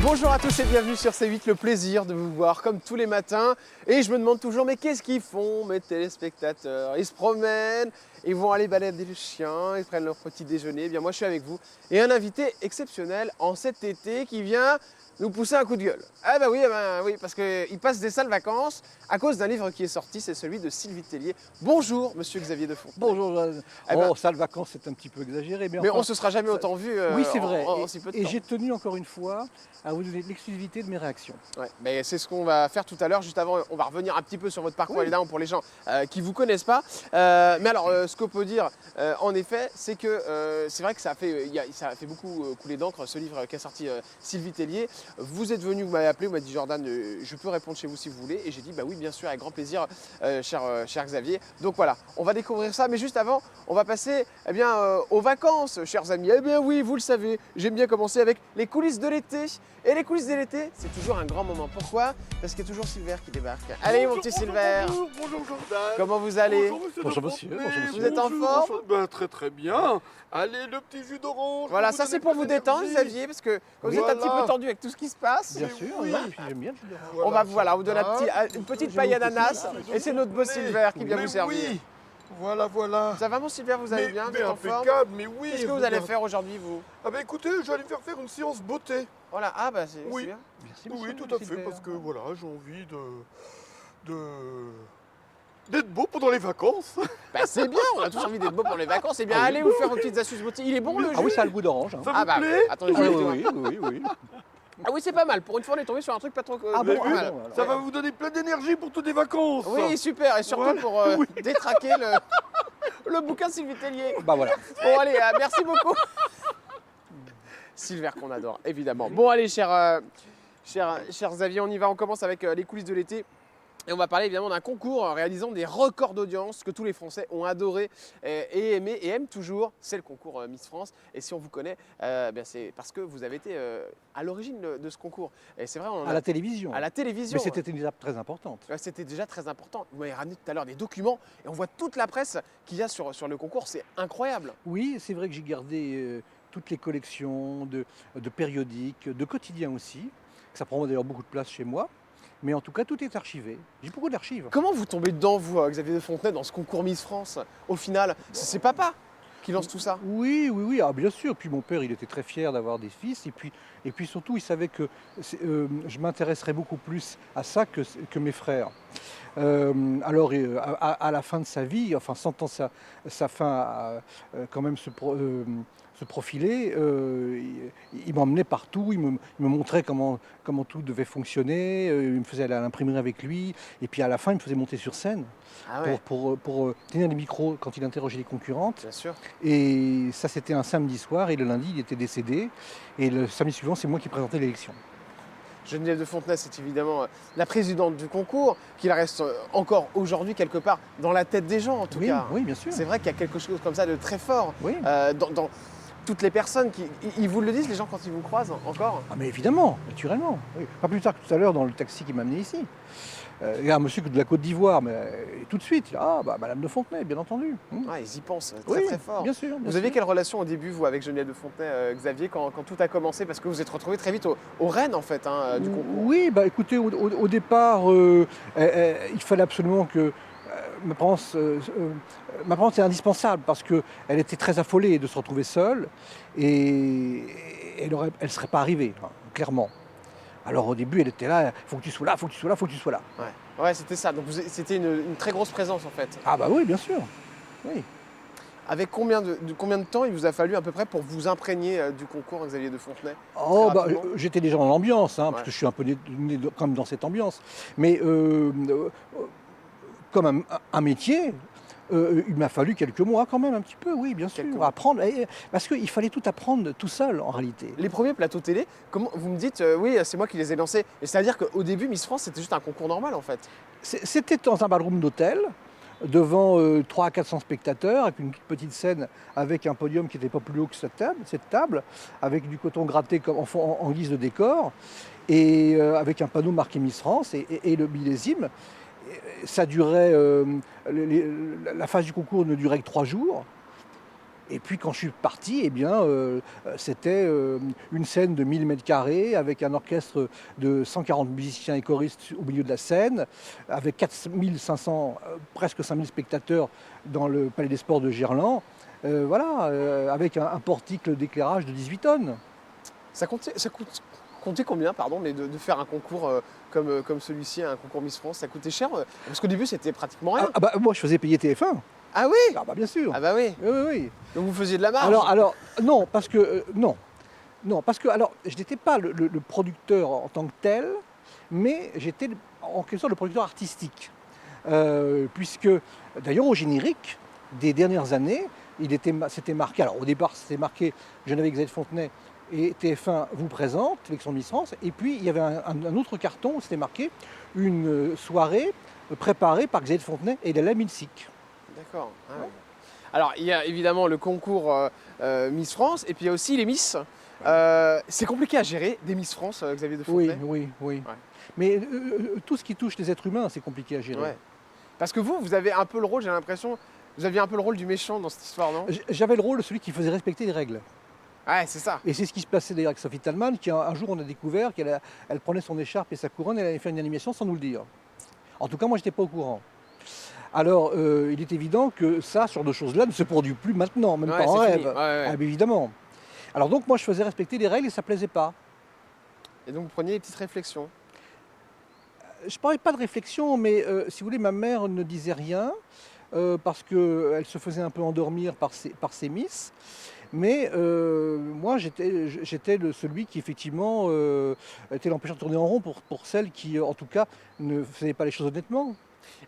Bonjour à tous et bienvenue sur C8, le plaisir de vous voir comme tous les matins. Et je me demande toujours, mais qu'est-ce qu'ils font mes téléspectateurs? Ils se promènent, ils vont aller balader le chien, ils prennent leur petit déjeuner. Eh bien moi je suis avec vous et un invité exceptionnel en cet été qui vient nous pousser un coup de gueule. Eh ben oui, parce qu'il passe des sales vacances à cause d'un livre qui est sorti, c'est celui de Sylvie Tellier. Bonjour monsieur Xavier Defontenay. Bonjour, Jeanne. Eh ben, Sale vacances, c'est un petit peu exagéré. mais Enfin, on se sera jamais autant vu oui, c'est vrai. en si peu de Et temps. j'ai tenu encore une fois à vous donner l'exclusivité de mes réactions. Ouais, mais c'est ce qu'on va faire tout à l'heure. Juste avant, on va revenir un petit peu sur votre parcours, Oui. évidemment, pour les gens qui ne vous connaissent pas. Mais alors, ce qu'on peut dire, en effet, c'est que c'est vrai que ça a fait beaucoup couler d'encre, ce livre qu'a sorti Sylvie Tellier. Vous êtes venu, vous m'avez appelé, vous m'avez dit, Jordan, je peux répondre chez vous si vous voulez. Et j'ai dit, bah oui, bien sûr, avec grand plaisir, cher Xavier. Donc voilà, on va découvrir ça. Mais juste avant, on va passer aux vacances, chers amis. Eh bien oui, vous le savez, j'aime bien commencer avec les coulisses de l'été. Et les coulisses de l'été, c'est toujours un grand moment. Pourquoi? Parce qu'il y a toujours Silver qui débarque. Allez, mon petit Silver. Bonjour Jordan. Comment vous allez? Bonjour, monsieur. Vous êtes en forme? Ben, très bien. Allez, le petit jus d'orange. Voilà, pour ça vous c'est donner pour vous plein détendre, d'énergie. Xavier, parce que comme vous êtes un petit Voilà. peu tendu avec tout ce qui se passe, Bien sûr, oui. oui, et puis j'aime bien le jus d'orange. on vous donne une petite paille ananas, et c'est notre beau Silver qui vient Mais vous servir. Oui. Voilà. Ça va mon Silver, vous allez bien? Vous êtes en forme? Impeccable, mais oui. Qu'est-ce que vous allez faire aujourd'hui, vous? Ah ben écoutez, je vais aller faire une séance beauté. Voilà, ah bah c'est Oui. bien. Merci, Oui, monsieur tout à fait, Silver. parce que voilà, j'ai envie d'être beau pendant les vacances. Bah c'est bien, on a tous envie d'être beau pour les vacances. Eh bien, allez vous faire vos petites astuces beauté. Il est bon le jus? Ah oui, ça a le goût d'orange. Hein. Ça Ah vous bah, plaît? attendez, Ah je vais oui, voir. oui. Ah oui, c'est pas mal. Pour une fois, on est tombé sur un truc pas trop Ah pas bon, mal. alors. Ça va vous donner plein d'énergie pour toutes les vacances. Oui, super. Et surtout Voilà. pour détraquer le bouquin de Sylvie Tellier. Bah voilà. Bon, allez, merci beaucoup. Silver qu'on adore, évidemment. Bon, allez, chers Xavier, on y va. On commence avec les coulisses de l'été. Et on va parler évidemment d'un concours réalisant des records d'audience que tous les Français ont adoré et aimé et aiment toujours. C'est le concours Miss France. Et si on vous connaît, c'est parce que vous avez été à l'origine de ce concours. Et c'est vrai, on en À la télévision. à la télévision. Mais c'était une étape très importante. Ouais, c'était déjà très important. Vous m'avez ramené tout à l'heure des documents et on voit toute la presse qu'il y a sur le concours. C'est incroyable. Oui, c'est vrai que j'ai gardé toutes les collections de périodiques, de quotidiens aussi. Ça prend d'ailleurs beaucoup de place chez moi. Mais en tout cas, tout est archivé. J'ai beaucoup d'archives. Comment vous tombez dedans, vous, Xavier Defontenay, dans ce concours Miss France? Au final, c'est papa qui lance tout ça. Oui, ah, bien sûr. Puis mon père, il était très fier d'avoir des fils. Et puis surtout, il savait que je m'intéresserais beaucoup plus à ça que mes frères. À la fin de sa vie, enfin sentant sa fin quand même se profiler, il m'emmenait partout, il me montrait comment tout devait fonctionner, il me faisait aller à l'imprimerie avec lui, et puis à la fin, il me faisait monter sur scène Ah ouais, pour tenir les micros quand il interrogeait les concurrentes. bien sûr. Et ça, c'était un samedi soir, et le lundi, il était décédé. Et le samedi suivant, c'est moi qui présentais l'élection. Geneviève de Fontenay, c'est évidemment la présidente du concours, qui reste encore aujourd'hui quelque part dans la tête des gens, en tout cas. Oui, bien sûr. C'est vrai qu'il y a quelque chose comme ça de très fort Oui. dans toutes les personnes ils vous le disent, les gens, quand ils vous croisent encore. Ah mais évidemment, naturellement. Oui. Pas plus tard que tout à l'heure dans le taxi qui m'a amené ici. Il y a un monsieur de la Côte d'Ivoire, mais tout de suite, Madame de Fontenay, bien entendu. Ouais, ils y pensent Oui, très fort. bien sûr. Vous aviez quelle relation au début, vous, avec Geneviève de Fontenay, Xavier, quand tout a commencé? Parce que vous êtes retrouvé très vite au Rennes, en fait, du concours. Oui, écoutez, au départ, il fallait absolument que ma parente est indispensable parce qu'elle était très affolée de se retrouver seule et elle ne serait pas arrivée, hein, clairement. Alors au début, elle était là, il faut que tu sois là, il faut que tu sois là, il faut que tu sois là. Ouais, c'était ça. Donc c'était une très grosse présence, en fait. Ah bah oui, bien sûr. Oui. Avec combien de temps il vous a fallu à peu près pour vous imprégner du concours, Xavier de Fontenay? Oh, Très rapidement. j'étais déjà dans l'ambiance, hein, Ouais. parce que je suis un peu né comme dans cette ambiance. Mais comme un métier, il m'a fallu quelques mois quand même, un petit peu, oui, bien sûr. Quelques mois. Apprendre, parce qu'il fallait tout apprendre tout seul, en réalité. Les premiers plateaux télé, comment vous me dites, oui, c'est moi qui les ai lancés. Et c'est-à-dire qu'au début, Miss France, c'était juste un concours normal, en fait. C'était dans un ballroom d'hôtel, devant 300 à 400 spectateurs, avec une toute petite scène, avec un podium qui n'était pas plus haut que cette table, avec du coton gratté en guise de décor, et avec un panneau marqué Miss France et le millésime. Ça durait, la phase du concours ne durait que 3 jours. Et puis quand je suis parti, eh bien, c'était une scène de 1000 mètres carrés avec un orchestre de 140 musiciens et choristes au milieu de la scène, avec 4500, presque 5000 spectateurs dans le Palais des Sports de Gerland. Voilà, avec un portique d'éclairage de 18 tonnes. Comptait combien, pardon, mais de faire un concours comme celui-ci, un concours Miss France, ça coûtait cher? Parce qu'au début, c'était pratiquement rien. Ah bah, moi, je faisais payer TF1. Ah oui? Ah bah bien sûr. Ah bah oui. Oui, oui, oui. Donc vous faisiez de la marge? Alors non, parce que non. Non, parce que alors, je n'étais pas le producteur en tant que tel, mais j'étais en quelque sorte le producteur artistique. Puisque, d'ailleurs, au générique des dernières années, c'était marqué, alors au départ, c'était marqué Geneviève avec Xavier Fontenay et TF1 vous présente avec son Miss France, et puis il y avait un autre carton où c'était marqué une soirée préparée par Xavier Fontenay et Léla Milsic. D'accord. Ah ouais. Alors, il y a évidemment le concours Miss France, et puis il y a aussi les Miss. C'est compliqué à gérer, des Miss France, Xavier de Oui, Fontenay? oui, oui. Ouais. Mais tout ce qui touche les êtres humains, c'est compliqué à gérer. Ouais. Parce que vous avez un peu le rôle, j'ai l'impression, vous aviez un peu le rôle du méchant dans cette histoire, non? J'avais le rôle de celui qui faisait respecter les règles. Ouais, c'est ça. Et c'est ce qui se passait d'ailleurs avec Sophie Talman, qui un jour on a découvert qu'elle prenait son écharpe et sa couronne, elle allait faire une animation sans nous le dire. En tout cas, moi, je n'étais pas au courant. Alors, il est évident que ça, sur de choses-là, ne se produit plus maintenant, même Ouais, pas en c'est rêve. fini. Ouais, ouais. Ah, mais évidemment. Alors donc, moi, je faisais respecter les règles et ça ne plaisait pas. Et donc vous preniez des petites réflexions. Je ne parlais pas de réflexion, mais si vous voulez, ma mère ne disait rien, parce qu'elle se faisait un peu endormir par ses miss. Mais moi, j'étais celui qui, effectivement, était l'empêcheur de tourner en rond pour celles qui, en tout cas, ne faisaient pas les choses honnêtement.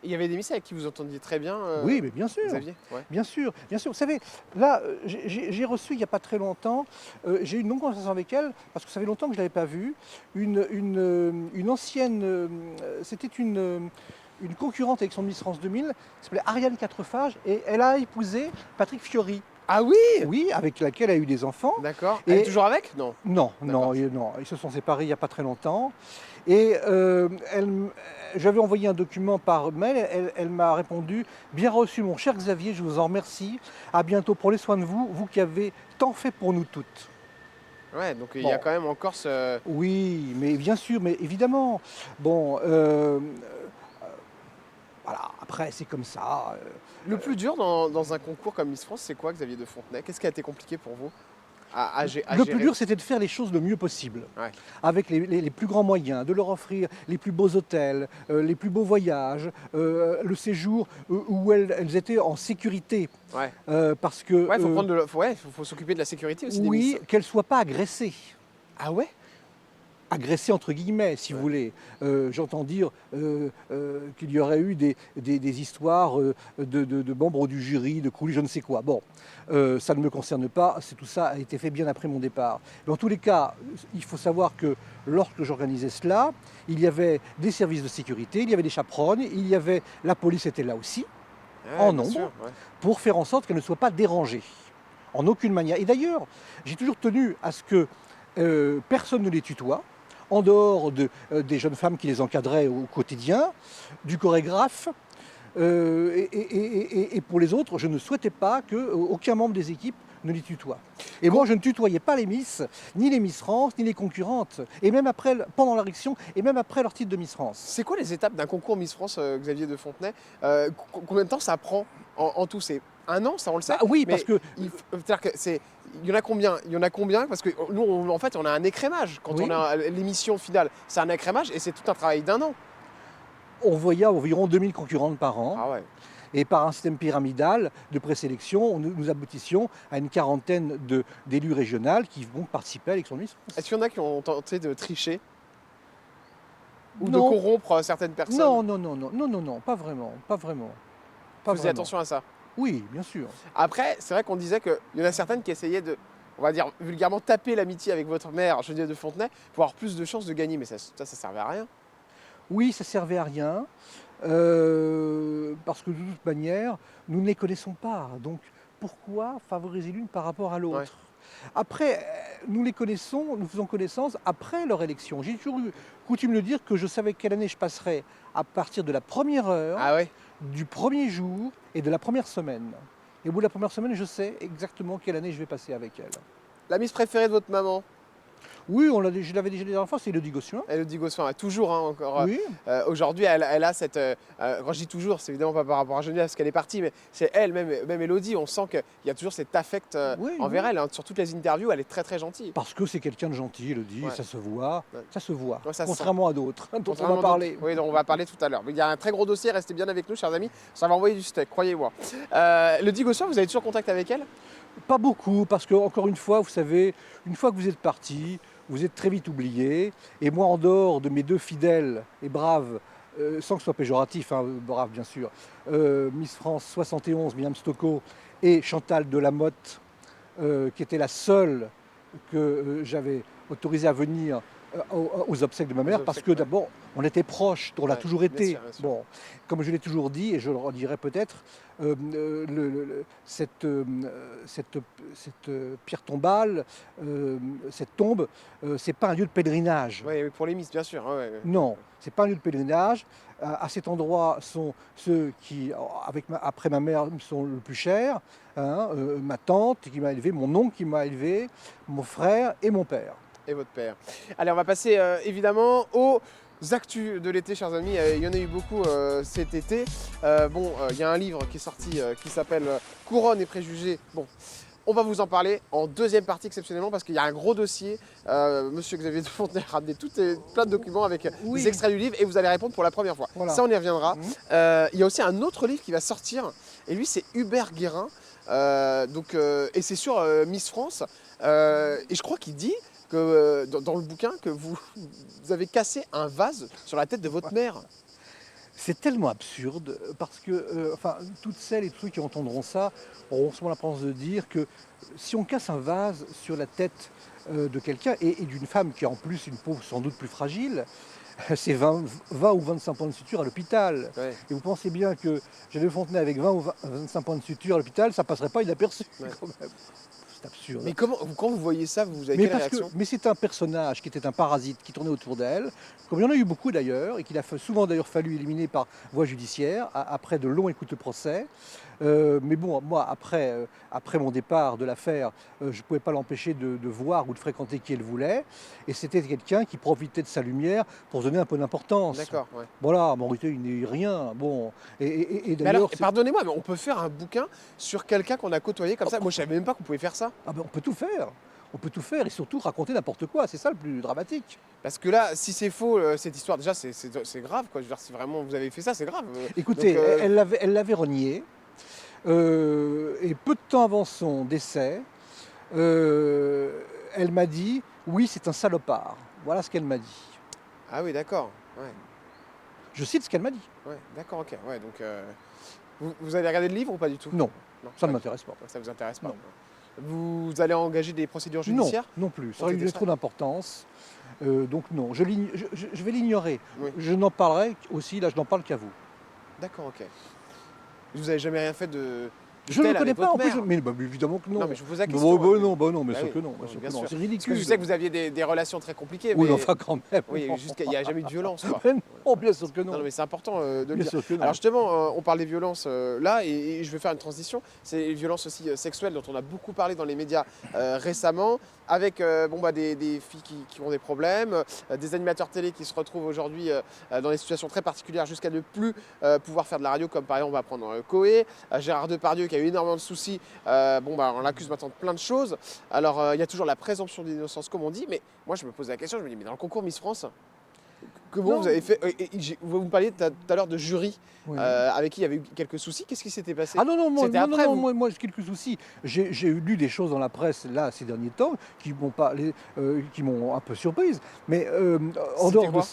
Et il y avait des Miss avec qui vous entendiez très bien, Oui, mais bien sûr. Xavier? Ouais. Bien sûr, bien sûr. Vous savez, là, j'ai reçu il n'y a pas très longtemps, j'ai eu une longue conversation avec elle, parce que ça fait longtemps que je ne l'avais pas vue, une ancienne, c'était une concurrente avec son Miss France 2000, qui s'appelait Ariane Quatrefages, et elle a épousé Patrick Fiori. Ah oui? Oui, avec laquelle elle a eu des enfants. D'accord. Et- Elle est toujours avec? Non. Non, D'accord. non, ils se sont séparés il n'y a pas très longtemps. Et j'avais envoyé un document par mail, elle m'a répondu: bien reçu mon cher Xavier, je vous en remercie. À bientôt, prenez soin de vous, vous qui avez tant fait pour nous toutes. Ouais, donc il y a Bon. quand même encore ce... Oui, mais bien sûr, mais évidemment. Bon, voilà, après c'est comme ça. Le plus dur dans un concours comme Miss France, c'est quoi, Xavier de Fontenay? Qu'est-ce qui a été compliqué pour vous à Le gérer? plus dur, c'était de faire les choses le mieux possible, Ouais. avec les plus grands moyens, de leur offrir les plus beaux hôtels, les plus beaux voyages, le séjour où elles étaient en sécurité. Ouais. Parce que, Ouais, faut s'occuper de la sécurité aussi des oui, Miss. qu'elles ne soient pas agressées. Ah ouais? Agressées entre guillemets, si vous voulez. J'entends dire qu'il y aurait eu des histoires de membres du jury, de coulis, je ne sais quoi. Bon, ça ne me concerne pas, tout ça a été fait bien après mon départ. Dans tous les cas, il faut savoir que lorsque j'organisais cela, il y avait des services de sécurité, il y avait des chaperones, il y avait la police était là aussi, Ouais, en bien nombre, sûr, ouais. pour faire en sorte qu'elles ne soient pas dérangées. En aucune manière. Et d'ailleurs, j'ai toujours tenu à ce que personne ne les tutoie, en dehors des jeunes femmes qui les encadraient au quotidien, du chorégraphe. Et pour les autres, je ne souhaitais pas qu'aucun membre des équipes ne les tutoie. Et moi, je ne tutoyais pas les Miss, ni les Miss France, ni les concurrentes. Et même après, pendant l'élection, et même après leur titre de Miss France. C'est quoi les étapes d'un concours Miss France, Xavier de Fontenay? Combien de temps ça prend en tout? C'est un an, ça on le sait? Ah oui, mais parce que c'est-à-dire que il y en a combien? Il y en a combien? Parce que nous, en fait, on a un écrémage. Quand Oui. on a l'émission finale, c'est un écrémage et c'est tout un travail d'un an. on voyait environ 2000 concurrentes par an. Ah ouais. Et par un système pyramidal de présélection, nous aboutissions à une quarantaine d'élus régionaux qui vont participer à l'élection de Miss France. Est-ce qu'il y en a qui ont tenté de tricher? Ou de Non. corrompre certaines personnes? Non, pas vraiment, pas vraiment. Pas Vous faisiez vraiment. attention à ça. Oui, bien sûr. Après, c'est vrai qu'on disait qu'il y en a certaines qui essayaient de, on va dire vulgairement, taper l'amitié avec votre mère, Geneviève de Fontenay, pour avoir plus de chances de gagner. Mais ça servait à rien. Oui, ça servait à rien, parce que de toute manière, nous ne les connaissons pas. Donc pourquoi favoriser l'une par rapport à l'autre? Ouais. Après, nous les connaissons, nous faisons connaissance après leur élection. J'ai toujours eu coutume de dire que je savais quelle année je passerais à partir de la première heure, Ah ouais? du premier jour et de la première semaine. Et au bout de la première semaine, je sais exactement quelle année je vais passer avec elle. La Miss préférée de votre maman? Oui, je l'avais déjà dit la dernière fois, c'est Elodie Gossuin. Elodie Gossuin, toujours, hein, encore. Oui, Aujourd'hui, elle a cette. Quand je dis toujours, c'est évidemment pas par rapport à Geneviève parce qu'elle est partie, mais c'est elle, même Elodie, on sent qu'il y a toujours cet affect oui, envers oui. elle. Hein. Sur toutes les interviews, elle est très très gentille. Parce que c'est quelqu'un de gentil, Elodie, Ouais. ça se voit. Ouais. Ça se voit. Ouais, ça se Contrairement à d'autres dont on Contrairement va parler. Oui, dont on va parler tout à l'heure. Mais il y a un très gros dossier, restez bien avec nous, chers amis. Ça va envoyer du steak, croyez-moi. Elodie Gossuin, vous avez toujours contact avec elle? Pas beaucoup, parce que, encore une fois, vous savez, une fois que vous êtes parti, vous êtes très vite oublié. Et moi, en dehors de mes deux fidèles et braves, sans que ce soit péjoratif, hein, braves bien sûr, Miss France 71, Myriam Stocco, et Chantal Delamotte, qui était la seule que j'avais autorisée à venir aux obsèques de ma mère, Aux parce obsèques, que ouais. d'abord, on était proches, on l'a Ouais, toujours bien été. sûr, bien sûr. Bon, comme je l'ai toujours dit, et je le redirai peut-être, cette pierre tombale, cette tombe, c'est pas un lieu de pèlerinage. Oui, pour les Miss, bien sûr. Ouais, ouais. Non, c'est pas un lieu de pèlerinage. À cet endroit sont ceux qui, après ma mère, me sont le plus chers. Hein, ma tante qui m'a élevé, mon oncle qui m'a élevé, mon frère et mon père. Et votre père. Allez, on va passer évidemment aux actus de l'été, chers amis. Il y en a eu beaucoup cet été. Il y a un livre qui est sorti qui s'appelle Couronne et préjugés. Bon, on va vous en parler en deuxième partie exceptionnellement parce qu'il y a un gros dossier. Monsieur Xavier de Fontenay a ramené plein de documents avec Oui. des extraits du livre et vous allez répondre pour la première fois. Voilà. Ça, on y reviendra. Mhm. Il y a aussi un autre livre qui va sortir et lui, c'est Hubert Guérin. Et c'est sur Miss France. Et je crois qu'il dit que dans le bouquin que vous avez cassé un vase sur la tête de votre mère. C'est tellement absurde parce que toutes celles et tous ceux qui entendront ça auront souvent l'apparence de dire que si on casse un vase sur la tête de quelqu'un et d'une femme qui a en plus une peau sans doute plus fragile, c'est 20 ou 25 points de suture à l'hôpital. Ouais. Et vous pensez bien que j'allais Fontenay avec 20 ou 25 points de suture à l'hôpital, ça passerait pas inaperçu Ouais. quand même. C'est absurde. Mais quand vous voyez ça, vous avez Mais, quelle réaction? mais c'est un personnage qui était un parasite qui tournait autour d'elle, comme il y en a eu beaucoup d'ailleurs, et qu'il a souvent d'ailleurs fallu éliminer par voie judiciaire, après de longs écoutes de procès. Mais bon, moi, après mon départ de l'affaire, je ne pouvais pas l'empêcher de voir ou de fréquenter qui elle voulait. Et c'était quelqu'un qui profitait de sa lumière pour se donner un peu d'importance. D'accord, ouais. Voilà, mais en réalité, il n'est rien. Bon. Et Mais d'ailleurs, alors, pardonnez-moi, mais on peut faire un bouquin sur quelqu'un qu'on a côtoyé comme ça. Moi, je savais même pas qu'on pouvait faire ça. ah ben, on peut tout faire. On peut tout faire et surtout raconter n'importe quoi. C'est ça le plus dramatique. Parce que là, si c'est faux, cette histoire, déjà, c'est grave, quoi. Je veux dire, si vraiment vous avez fait ça, c'est grave. Écoutez, Donc, elle l'avait renié. Et peu de temps avant son décès, elle m'a dit « Oui, c'est un salopard ». Voilà ce qu'elle m'a dit. Ah oui, d'accord. Ouais, Je cite ce qu'elle m'a dit. ouais, d'accord, ok. Ouais, donc, vous allez regarder le livre ou pas du tout? Non, Non, ça ne ouais. m'intéresse pas. Ça vous intéresse pas? Non. Vous allez engager des procédures Non, judiciaires? non plus. Ça Pour aurait traiter eu ça trop d'importance. Donc non, je vais l'ignorer. Oui. Je n'en parlerai aussi, là je n'en parle qu'à vous. D'accord, ok. Vous avez jamais rien fait de Je ne tel le connais avec pas, en votre plus, mère? mais évidemment que non. Non, mais je vous pose la Bah, question. bah, non, mais Bah sûr oui, que non. oui, Bien sûr bien que non. sûr. C'est Parce que ridicule. je sais que vous aviez des relations très compliquées, Oui, mais enfin quand même. oui, il n'y a jamais eu de violence, quoi. Mais non, bien sûr que non. Non, non, mais c'est important de le Bien dire. sûr que non. Alors justement, on parle des violences là, et je vais faire une transition. C'est les violences aussi sexuelles dont on a beaucoup parlé dans les médias récemment, avec des filles qui ont des problèmes, des animateurs télé qui se retrouvent aujourd'hui dans des situations très particulières jusqu'à ne plus pouvoir faire de la radio, comme par exemple on va prendre Coé, Gérard Depardieu qui a eu énormément de soucis, on l'accuse maintenant de plein de choses. Alors il y a toujours la présomption d'innocence comme on dit, mais moi je me pose la question, je me dis mais dans le concours Miss France, comment Non. vous avez fait vous me parliez tout à l'heure de jury Oui. avec qui il y avait eu quelques soucis. Qu'est-ce qui s'était passé? Ah non, non, C'était après, vous moi j'ai quelques soucis. J'ai lu des choses dans la presse, là, ces derniers temps, qui m'ont un peu surprise. Mais en C'était dehors de... quoi?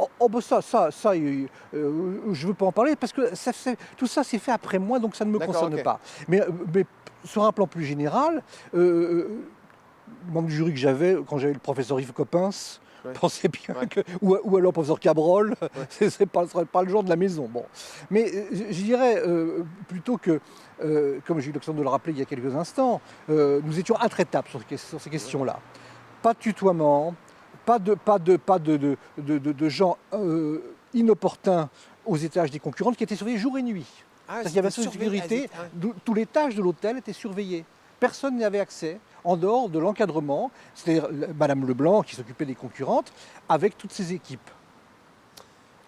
Je ne veux pas en parler parce que tout ça s'est fait après moi, donc ça ne me D'accord, concerne ok. pas. Mais sur un plan plus général, le membre du jury que j'avais, quand j'avais le professeur Yves Coppens, Ouais. pensez bien Ouais. que... Ou alors le professeur Cabrol, ce serait pas le genre de la maison. Bon. Mais je dirais plutôt que, comme j'ai eu l'occasion de le rappeler il y a quelques instants, nous étions intraitables sur ces questions-là. Pas de tutoiement, pas de gens inopportuns aux étages des concurrentes qui étaient surveillés jour et nuit. C'est-à-dire qu'il y avait c'était une surveillé. sécurité, tout l'étage de l'hôtel était surveillé. Personne n'y avait accès en dehors de l'encadrement, c'est-à-dire Madame Leblanc qui s'occupait des concurrentes, avec toutes ses équipes.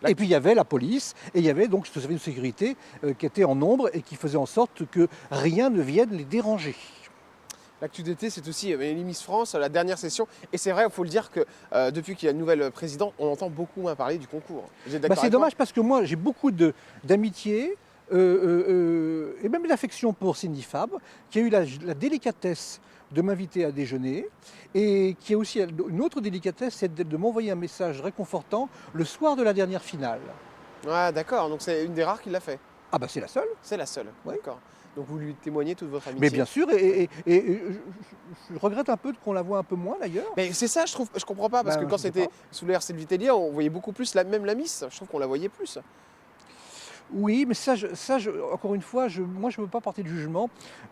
Là- Et puis il y avait la police, et il y avait donc une sécurité qui était en nombre et qui faisait en sorte que rien ne vienne les déranger. L'actu d'été, c'est aussi les Miss France, la dernière session. Et c'est vrai, il faut le dire que depuis qu'il y a une nouvelle présidente, on entend beaucoup moins parler du concours. Vous êtes d'accord C'est avec moi? dommage parce que moi j'ai beaucoup d'amitié et même d'affection pour Cindy Fab, qui a eu la délicatesse de m'inviter à déjeuner et qui a aussi une autre délicatesse, c'est de m'envoyer un message réconfortant le soir de la dernière finale. Ouais, d'accord. Donc c'est une des rares qui l'a fait. Ah bah c'est la seule. C'est la seule. Oui. D'accord. Donc vous lui témoignez toute votre amitié. Mais bien sûr, je regrette un peu qu'on la voit un peu moins d'ailleurs. Mais c'est ça, je trouve, je comprends pas, parce Ben, que quand je sais c'était pas. sous l'ère Sylvie Tellier, on voyait beaucoup plus même la Miss. Je trouve qu'on la voyait plus. Oui, mais encore une fois, moi je ne veux pas porter de jugement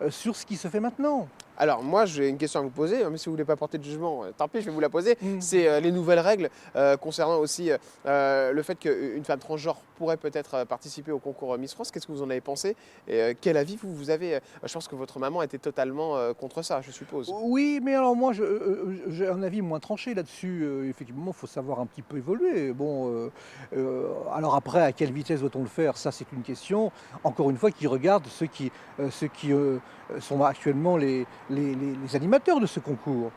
sur ce qui se fait maintenant. Alors moi j'ai une question à vous poser, mais si vous voulez pas porter de jugement, tant pis, je vais vous la poser. Mm. C'est les nouvelles règles concernant aussi le fait qu'une femme transgenre pourrait peut-être participer au concours Miss France. Qu'est-ce que vous en avez pensé? Et quel avis vous avez? Je pense que votre maman était totalement contre ça, je suppose. Oui, mais alors moi j'ai un avis moins tranché là-dessus. Effectivement, il faut savoir un petit peu évoluer. Bon, alors après, à quelle vitesse doit-on le faire? Ça, c'est une question, encore une fois, qui regarde ceux qui sont actuellement les animateurs de ce concours.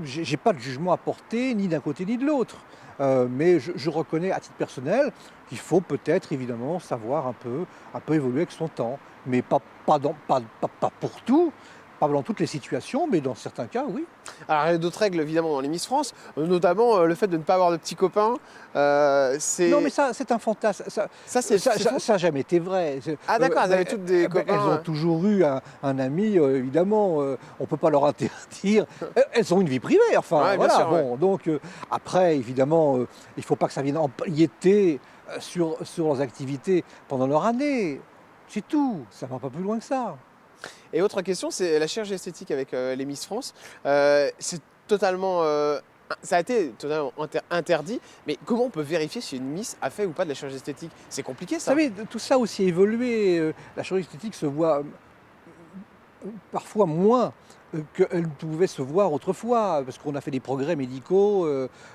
Je n'ai pas de jugement à porter, ni d'un côté ni de l'autre. Mais je reconnais à titre personnel qu'il faut peut-être évidemment savoir un peu évoluer avec son temps. Mais pas pour tout, pas dans toutes les situations, mais dans certains cas, oui. Alors il y a d'autres règles évidemment dans les Miss France, notamment le fait de ne pas avoir de petits copains. C'est... Non, mais ça, c'est un fantasme. c'est faux. Ça n'a jamais été vrai. Ah d'accord, elles Mais, avaient toutes des copains. elles ont toujours eu un ami, évidemment. On ne peut pas leur interdire. Elles ont une vie privée, enfin. Ouais, bien voilà. sûr, Bon, donc, après, évidemment, il ne faut pas que ça vienne empiéter sur leurs activités pendant leur année. C'est tout. Ça ne va pas plus loin que ça. Et autre question, c'est la chirurgie esthétique avec les Miss France. C'est totalement... ça a été totalement interdit, mais comment on peut vérifier si une Miss a fait ou pas de la chirurgie esthétique? C'est compliqué Vous ça. savez, tout ça a aussi évolué. La chirurgie esthétique se voit parfois moins qu'elle pouvait se voir autrefois, parce qu'on a fait des progrès médicaux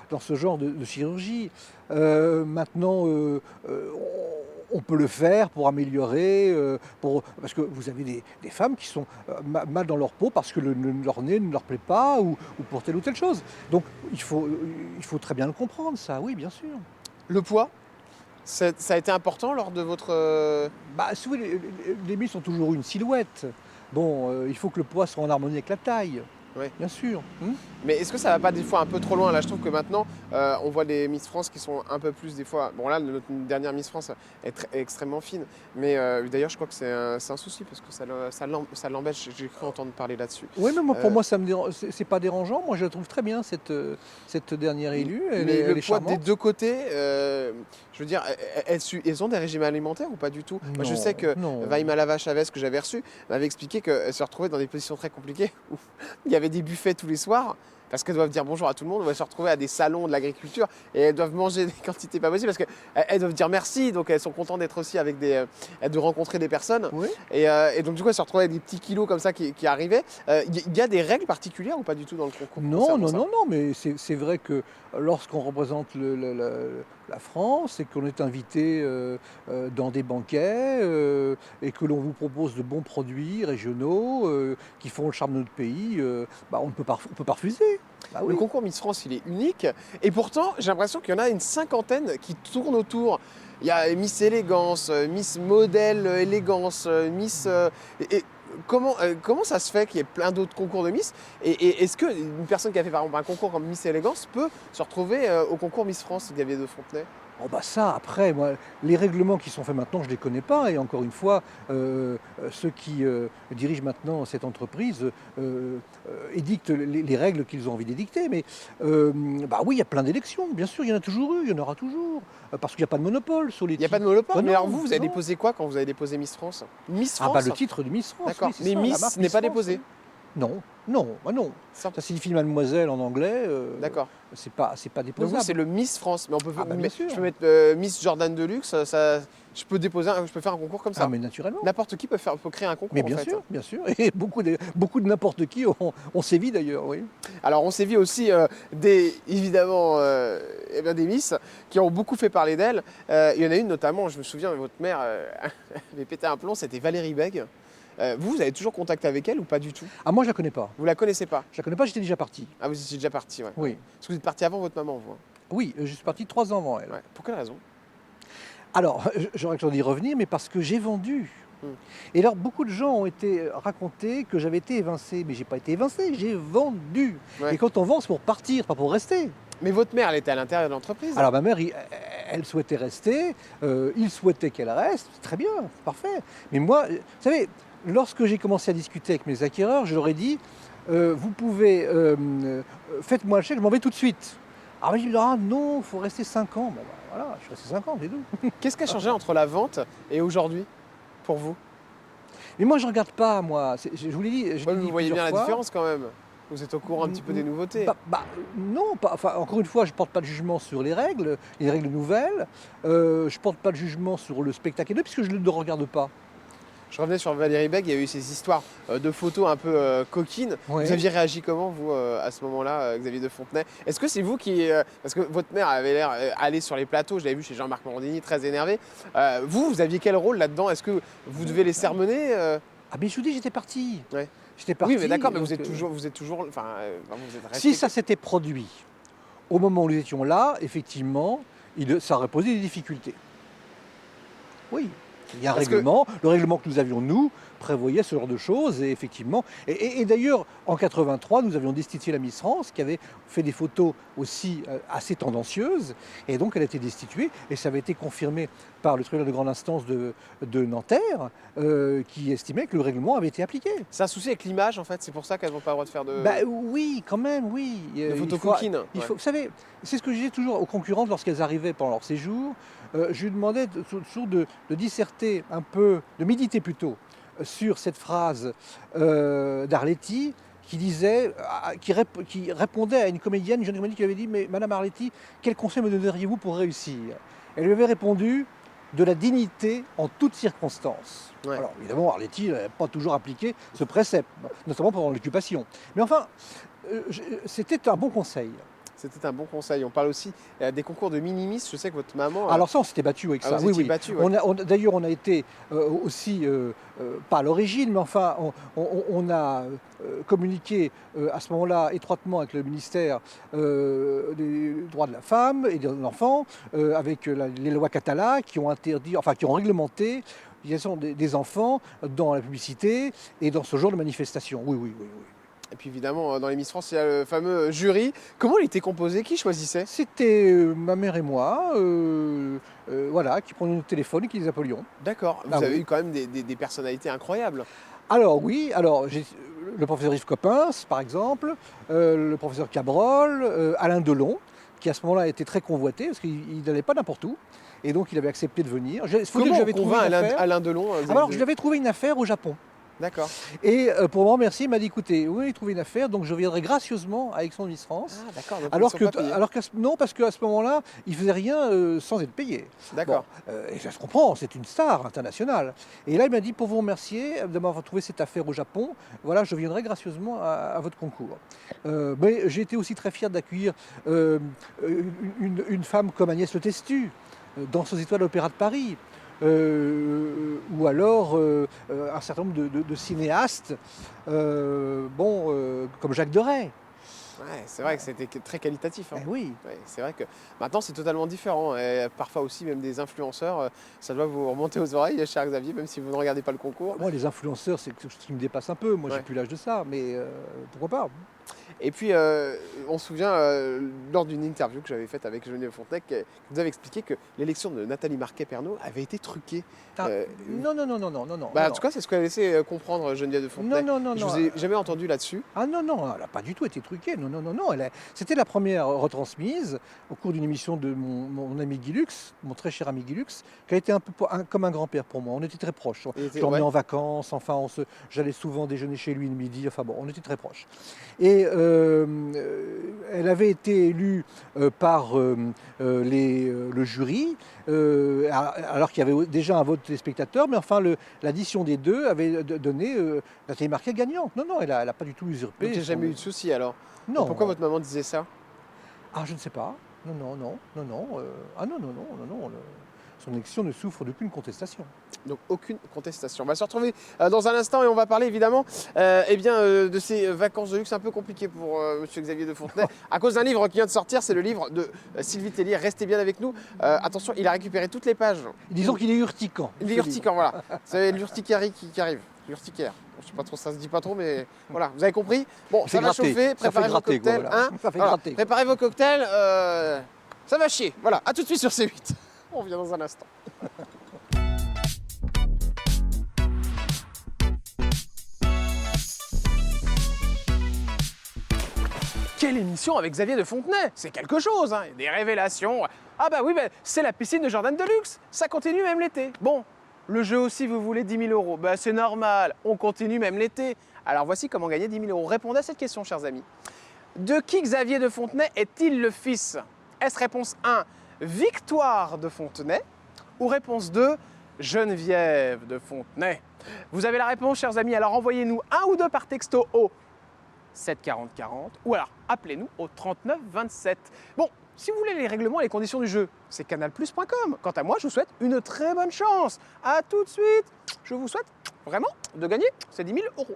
dans ce genre de chirurgie. Maintenant, on peut le faire pour améliorer, parce que vous avez des femmes qui sont mal dans leur peau parce que leur nez ne leur plaît pas, ou pour telle ou telle chose. Donc il faut très bien le comprendre, ça, oui, bien sûr. Le poids, ça a été important lors de votre... Si vous voulez, les Miss ont toujours eu une silhouette. Bon, il faut que le poids soit en harmonie avec la taille. Ouais. Bien sûr. Mais est-ce que ça va pas des fois un peu trop loin? Là, je trouve que maintenant, on voit des Miss France qui sont un peu plus des fois... Bon là, notre dernière Miss France est extrêmement fine. Mais d'ailleurs, je crois que c'est un souci parce que ça l'embête. J'ai cru entendre parler là-dessus. Oui, mais pour moi, ça me c'est pas dérangeant. Moi, je la trouve très bien, cette dernière élue. Mais Elle le est poids charmante. des deux côtés, je veux dire, elles ont des régimes alimentaires ou pas du tout? Moi, je sais que non. Vaïmalava Chavez, que j'avais reçu, m'avait expliqué qu'elle se retrouvait dans des positions très compliquées où il y avait des buffets tous les soirs. Parce qu'elles doivent dire bonjour à tout le monde, elles doivent se retrouver à des salons de l'agriculture et elles doivent manger des quantités pas possibles parce qu'elles doivent dire merci, donc elles sont contentes d'être aussi avec de rencontrer des personnes. Oui. Et donc du coup, elles se retrouvaient avec des petits kilos comme ça qui arrivaient. Il y a des règles particulières ou pas du tout dans le concours? Non, mais c'est vrai que lorsqu'on représente la France et qu'on est invité dans des banquets et que l'on vous propose de bons produits régionaux qui font le charme de notre pays, on peut pas refuser. Bah oui. Le concours Miss France, il est unique. Et pourtant, j'ai l'impression qu'il y en a une cinquantaine qui tournent autour. Il y a Miss Élégance, Miss Modèle Élégance, Miss... Comment ça se fait qu'il y ait plein d'autres concours de Miss? Et est-ce qu'une personne qui a fait par exemple un concours comme Miss Élégance peut se retrouver au concours Miss France, Xavier de Fontenay? Ça, après, moi, les règlements qui sont faits maintenant, je ne les connais pas. Et encore une fois, ceux qui dirigent maintenant cette entreprise édictent les règles qu'ils ont envie d'édicter. Mais oui, il y a plein d'élections. Bien sûr, il y en a toujours eu, il y en aura toujours. Parce qu'il n'y a pas de monopole sur les Il n'y a titres. pas de monopole. Bah mais non, alors vous avez non. déposé quoi quand vous avez déposé Miss France? Miss France? Le titre de Miss France. D'accord. Oui, c'est Mais ça, la Miss marque n'est pas France, déposé. oui. Non, non, bah non. Ça- Ça signifie mademoiselle en anglais. D'accord. C'est pas Donc déposable. vous, c'est le Miss France. Mais on peut, Ah, bah, bien sûr. je peux mettre Miss Jordan Deluxe. Je peux je peux faire un concours comme ça. Ah, mais naturellement. N'importe qui peut créer un concours. Mais en bien fait. sûr, bien sûr. Et beaucoup de n'importe qui ont sévi d'ailleurs, oui. Alors on s'est vu aussi évidemment des Miss qui ont beaucoup fait parler d'elles. Il y en a une notamment, je me souviens, votre mère avait pété un plomb, c'était Valérie Bègue. Vous avez toujours contact avec elle ou pas du tout? Ah, moi je la connais pas. Vous la connaissez pas? Je la connais pas, j'étais déjà parti. Ah, vous étiez déjà parti, ouais. Oui. Parce que vous êtes parti avant votre maman, vous. Hein. Oui, je suis parti 3 ans avant elle. Ouais. Pour quelle raison? Alors, j'aurais dû y revenir, mais parce que j'ai vendu. Hmm. Et alors, beaucoup de gens ont été racontés que j'avais été évincé. Mais j'ai pas été évincé, j'ai vendu. Ouais. Et quand on vend, c'est pour partir, pas pour rester. Mais votre mère, elle était à l'intérieur de l'entreprise. Alors ma mère, elle souhaitait rester, il souhaitait qu'elle reste, c'est très bien, c'est parfait. Mais moi, vous savez, lorsque j'ai commencé à discuter avec mes acquéreurs, je leur ai dit, vous pouvez, faites-moi le chèque, je m'en vais tout de suite. Alors ils me disent, ah non, il faut rester 5 ans. Bon, bah, voilà, je suis resté 5 ans, c'est tout. Qu'est-ce qui a changé entre la vente et aujourd'hui, pour vous? Mais moi, je ne regarde pas, moi. Je vous l'ai dit, je Ouais, l'ai dit vous voyez bien plusieurs la fois. différence quand même. Vous êtes au courant un petit peu des nouveautés. Non, enfin, encore une fois, je ne porte pas de jugement sur les règles nouvelles. Je ne porte pas de jugement sur le spectacle puisque je ne le regarde pas. Je revenais sur Valérie Bègue, il y a eu ces histoires de photos un peu coquines. Ouais. Vous aviez réagi comment, vous, à ce moment-là, Xavier de Fontenay? Est-ce que c'est vous qui... parce que votre mère avait l'air allée sur les plateaux, je l'avais vu chez Jean-Marc Morandini, très énervé. Vous aviez quel rôle là-dedans? Est-ce que vous devez les sermonner Ah, mais je vous dis, j'étais parti. Ouais. J'étais parti. Oui, mais d'accord, mais donc, vous êtes toujours... Enfin, vous êtes resté... si ça s'était produit au moment où nous étions là, effectivement, ça aurait posé des difficultés. Oui. Il y a un Parce que- règlement. Le règlement que nous avions, nous, prévoyait ce genre de choses. Et effectivement. Et d'ailleurs, en 83, nous avions destitué la Miss France, qui avait fait des photos aussi assez tendancieuses. Et donc, elle a été destituée. Et ça avait été confirmé par le tribunal de grande instance de Nanterre, qui estimait que le règlement avait été appliqué. C'est un souci avec l'image, en fait, c'est pour ça qu'elles n'ont pas le droit de faire de... Bah oui, quand même, oui. de Il photos faut- coquines. il Ouais. faut, vous savez, c'est ce que je disais toujours aux concurrentes lorsqu'elles arrivaient pendant leur séjour. Je lui demandais toujours de disserter un peu, de méditer plutôt, sur cette phrase d'Arletty qui disait, qui répondait à une comédienne, une jeune comédienne qui lui avait dit, mais Madame Arletty, quel conseil me donneriez-vous pour réussir? Elle lui avait répondu, de la dignité en toutes circonstances. Ouais. Alors évidemment, Arletty n'a pas toujours appliqué ce précepte, notamment pendant l'occupation. Mais enfin, c'était un bon conseil. C'était un bon conseil. On parle aussi des concours de mini-miss. Je sais que votre maman... Alors ça, on s'était battu avec ça. vous étiez battus, ouais. D'ailleurs, on a été aussi, pas à l'origine, mais enfin, on a communiqué à ce moment-là étroitement avec le ministère des droits de la femme et de l'enfant, avec les lois catalanes qui ont interdit, enfin qui ont réglementé l'utilisation des enfants dans la publicité et dans ce genre de manifestation. Oui, oui, oui, oui. Et puis évidemment, dans les Miss France, il y a le fameux jury. Comment il était composé? Qui choisissait? C'était ma mère et moi, voilà, qui prenaient notre téléphone et qui les appelions. D'accord. Vous Ah avez oui. eu quand même des personnalités incroyables. Alors oui, alors j'ai le professeur Yves Coppens, par exemple, le professeur Cabrol, Alain Delon, qui à ce moment-là était très convoité, parce qu'il n'allait pas n'importe où, et donc il avait accepté de venir. Il faut dire que Comment on j'avais trouvé convainc une affaire. Alain Delon Alors je lui avais trouvé une affaire au Japon. D'accord. Et pour me remercier, il m'a dit, écoutez, vous avez trouvé une affaire, donc je viendrai gracieusement avec son Miss France. Ah, d'accord. donc Alors ils sont pas payés. non, parce qu'à ce moment-là, il faisait rien sans être payé. D'accord. Bon, et ça se comprend, c'est une star internationale. Et là, il m'a dit, pour vous remercier de m'avoir trouvé cette affaire au Japon, voilà, je viendrai gracieusement à votre concours. Mais j'ai été aussi très fier d'accueillir une femme comme Agnès Le Testu, danseuse étoile de l'Opéra de Paris. Ou alors un certain nombre de cinéastes, comme Jacques Deray. Ouais, c'est vrai que c'était très qualitatif. Hein. Eh oui. Ouais, c'est vrai que maintenant c'est totalement différent. Et parfois aussi même des influenceurs, ça doit vous remonter aux oreilles, cher Xavier, même si vous ne regardez pas le concours. Moi, les influenceurs, c'est quelque chose qui me dépasse un peu. Moi, Ouais. j'ai plus l'âge de ça, mais pourquoi pas? Et puis, on se souvient, lors d'une interview que j'avais faite avec Geneviève Fontenay, que vous avez expliqué que l'élection de Nathalie Marquet-Pernot avait été truquée. Ah, Euh, non, non, non, non, non, non, non. Bah, en non. tout cas, c'est ce qu'elle a laissé comprendre Geneviève de Fontenay. Non, non, non, Je non. vous ai jamais entendu là-dessus. Ah non, non, elle n'a pas du tout été truquée. Non, non, non, non. C'était la première retransmise au cours d'une émission de mon ami Guy Lux, mon très cher ami Guy Lux, qui a été un peu comme un grand-père pour moi. On était très proches. Il était- Je l'emmenais ouais. en vacances, enfin, j'allais souvent déjeuner chez lui le midi, enfin bon, on était très proches. Et elle avait été élue par le jury, alors qu'il y avait déjà un vote des spectateurs, mais enfin, l'addition des deux avait donné Nathalie Marquet gagnante. Non, non, elle n'a pas du tout usurpé. Donc, il n'y a jamais eu de souci alors. Non. Pourquoi votre maman disait ça? Ah, je ne sais pas. Non, non, non, non, non. Ah non, non, non, non, non. Son élection ne souffre d'aucune contestation. Donc aucune contestation. On va se retrouver dans un instant et on va parler évidemment de ces vacances de luxe un peu compliquées pour Monsieur Xavier de Fontenay à cause d'un livre qui vient de sortir, c'est le livre de Sylvie Tellier. Restez bien avec nous. Attention, il a récupéré toutes les pages. Disons qu'il est urticant. Il est urticant, voilà. C'est l'urticarie qui arrive. L'urticaire. Je sais pas trop, ça se dit pas trop, mais voilà, vous avez compris. Bon, Ça ça fait va gratter. chauffer, Ça fait préparez vos gratter, quoi, cocktails. voilà. Hein. Ça fait Voilà, gratter. préparez vos cocktails, ça va chier. Voilà, à tout de suite sur C8. On revient dans un instant. Quelle émission avec Xavier de Fontenay! C'est quelque chose, hein, des révélations. Ah bah oui, bah, c'est la piscine de Jordan Deluxe. Ça continue même l'été. Bon, le jeu aussi, vous voulez 10 000 €. Bah c'est normal, on continue même l'été. Alors voici comment gagner 10 000 €. Répondez à cette question, chers amis. De qui Xavier de Fontenay est-il le fils? Est-ce réponse 1, Victoire de Fontenay? Ou réponse 2, Geneviève de Fontenay? Vous avez la réponse, chers amis. Alors envoyez-nous un ou deux par texto au 7 40 40 ou alors appelez-nous au 39 27. Bon, si vous voulez les règlements et les conditions du jeu, c'est canalplus.com. Quant à moi, je vous souhaite une très bonne chance. A tout de suite. Je vous souhaite vraiment de gagner ces 10 000 €.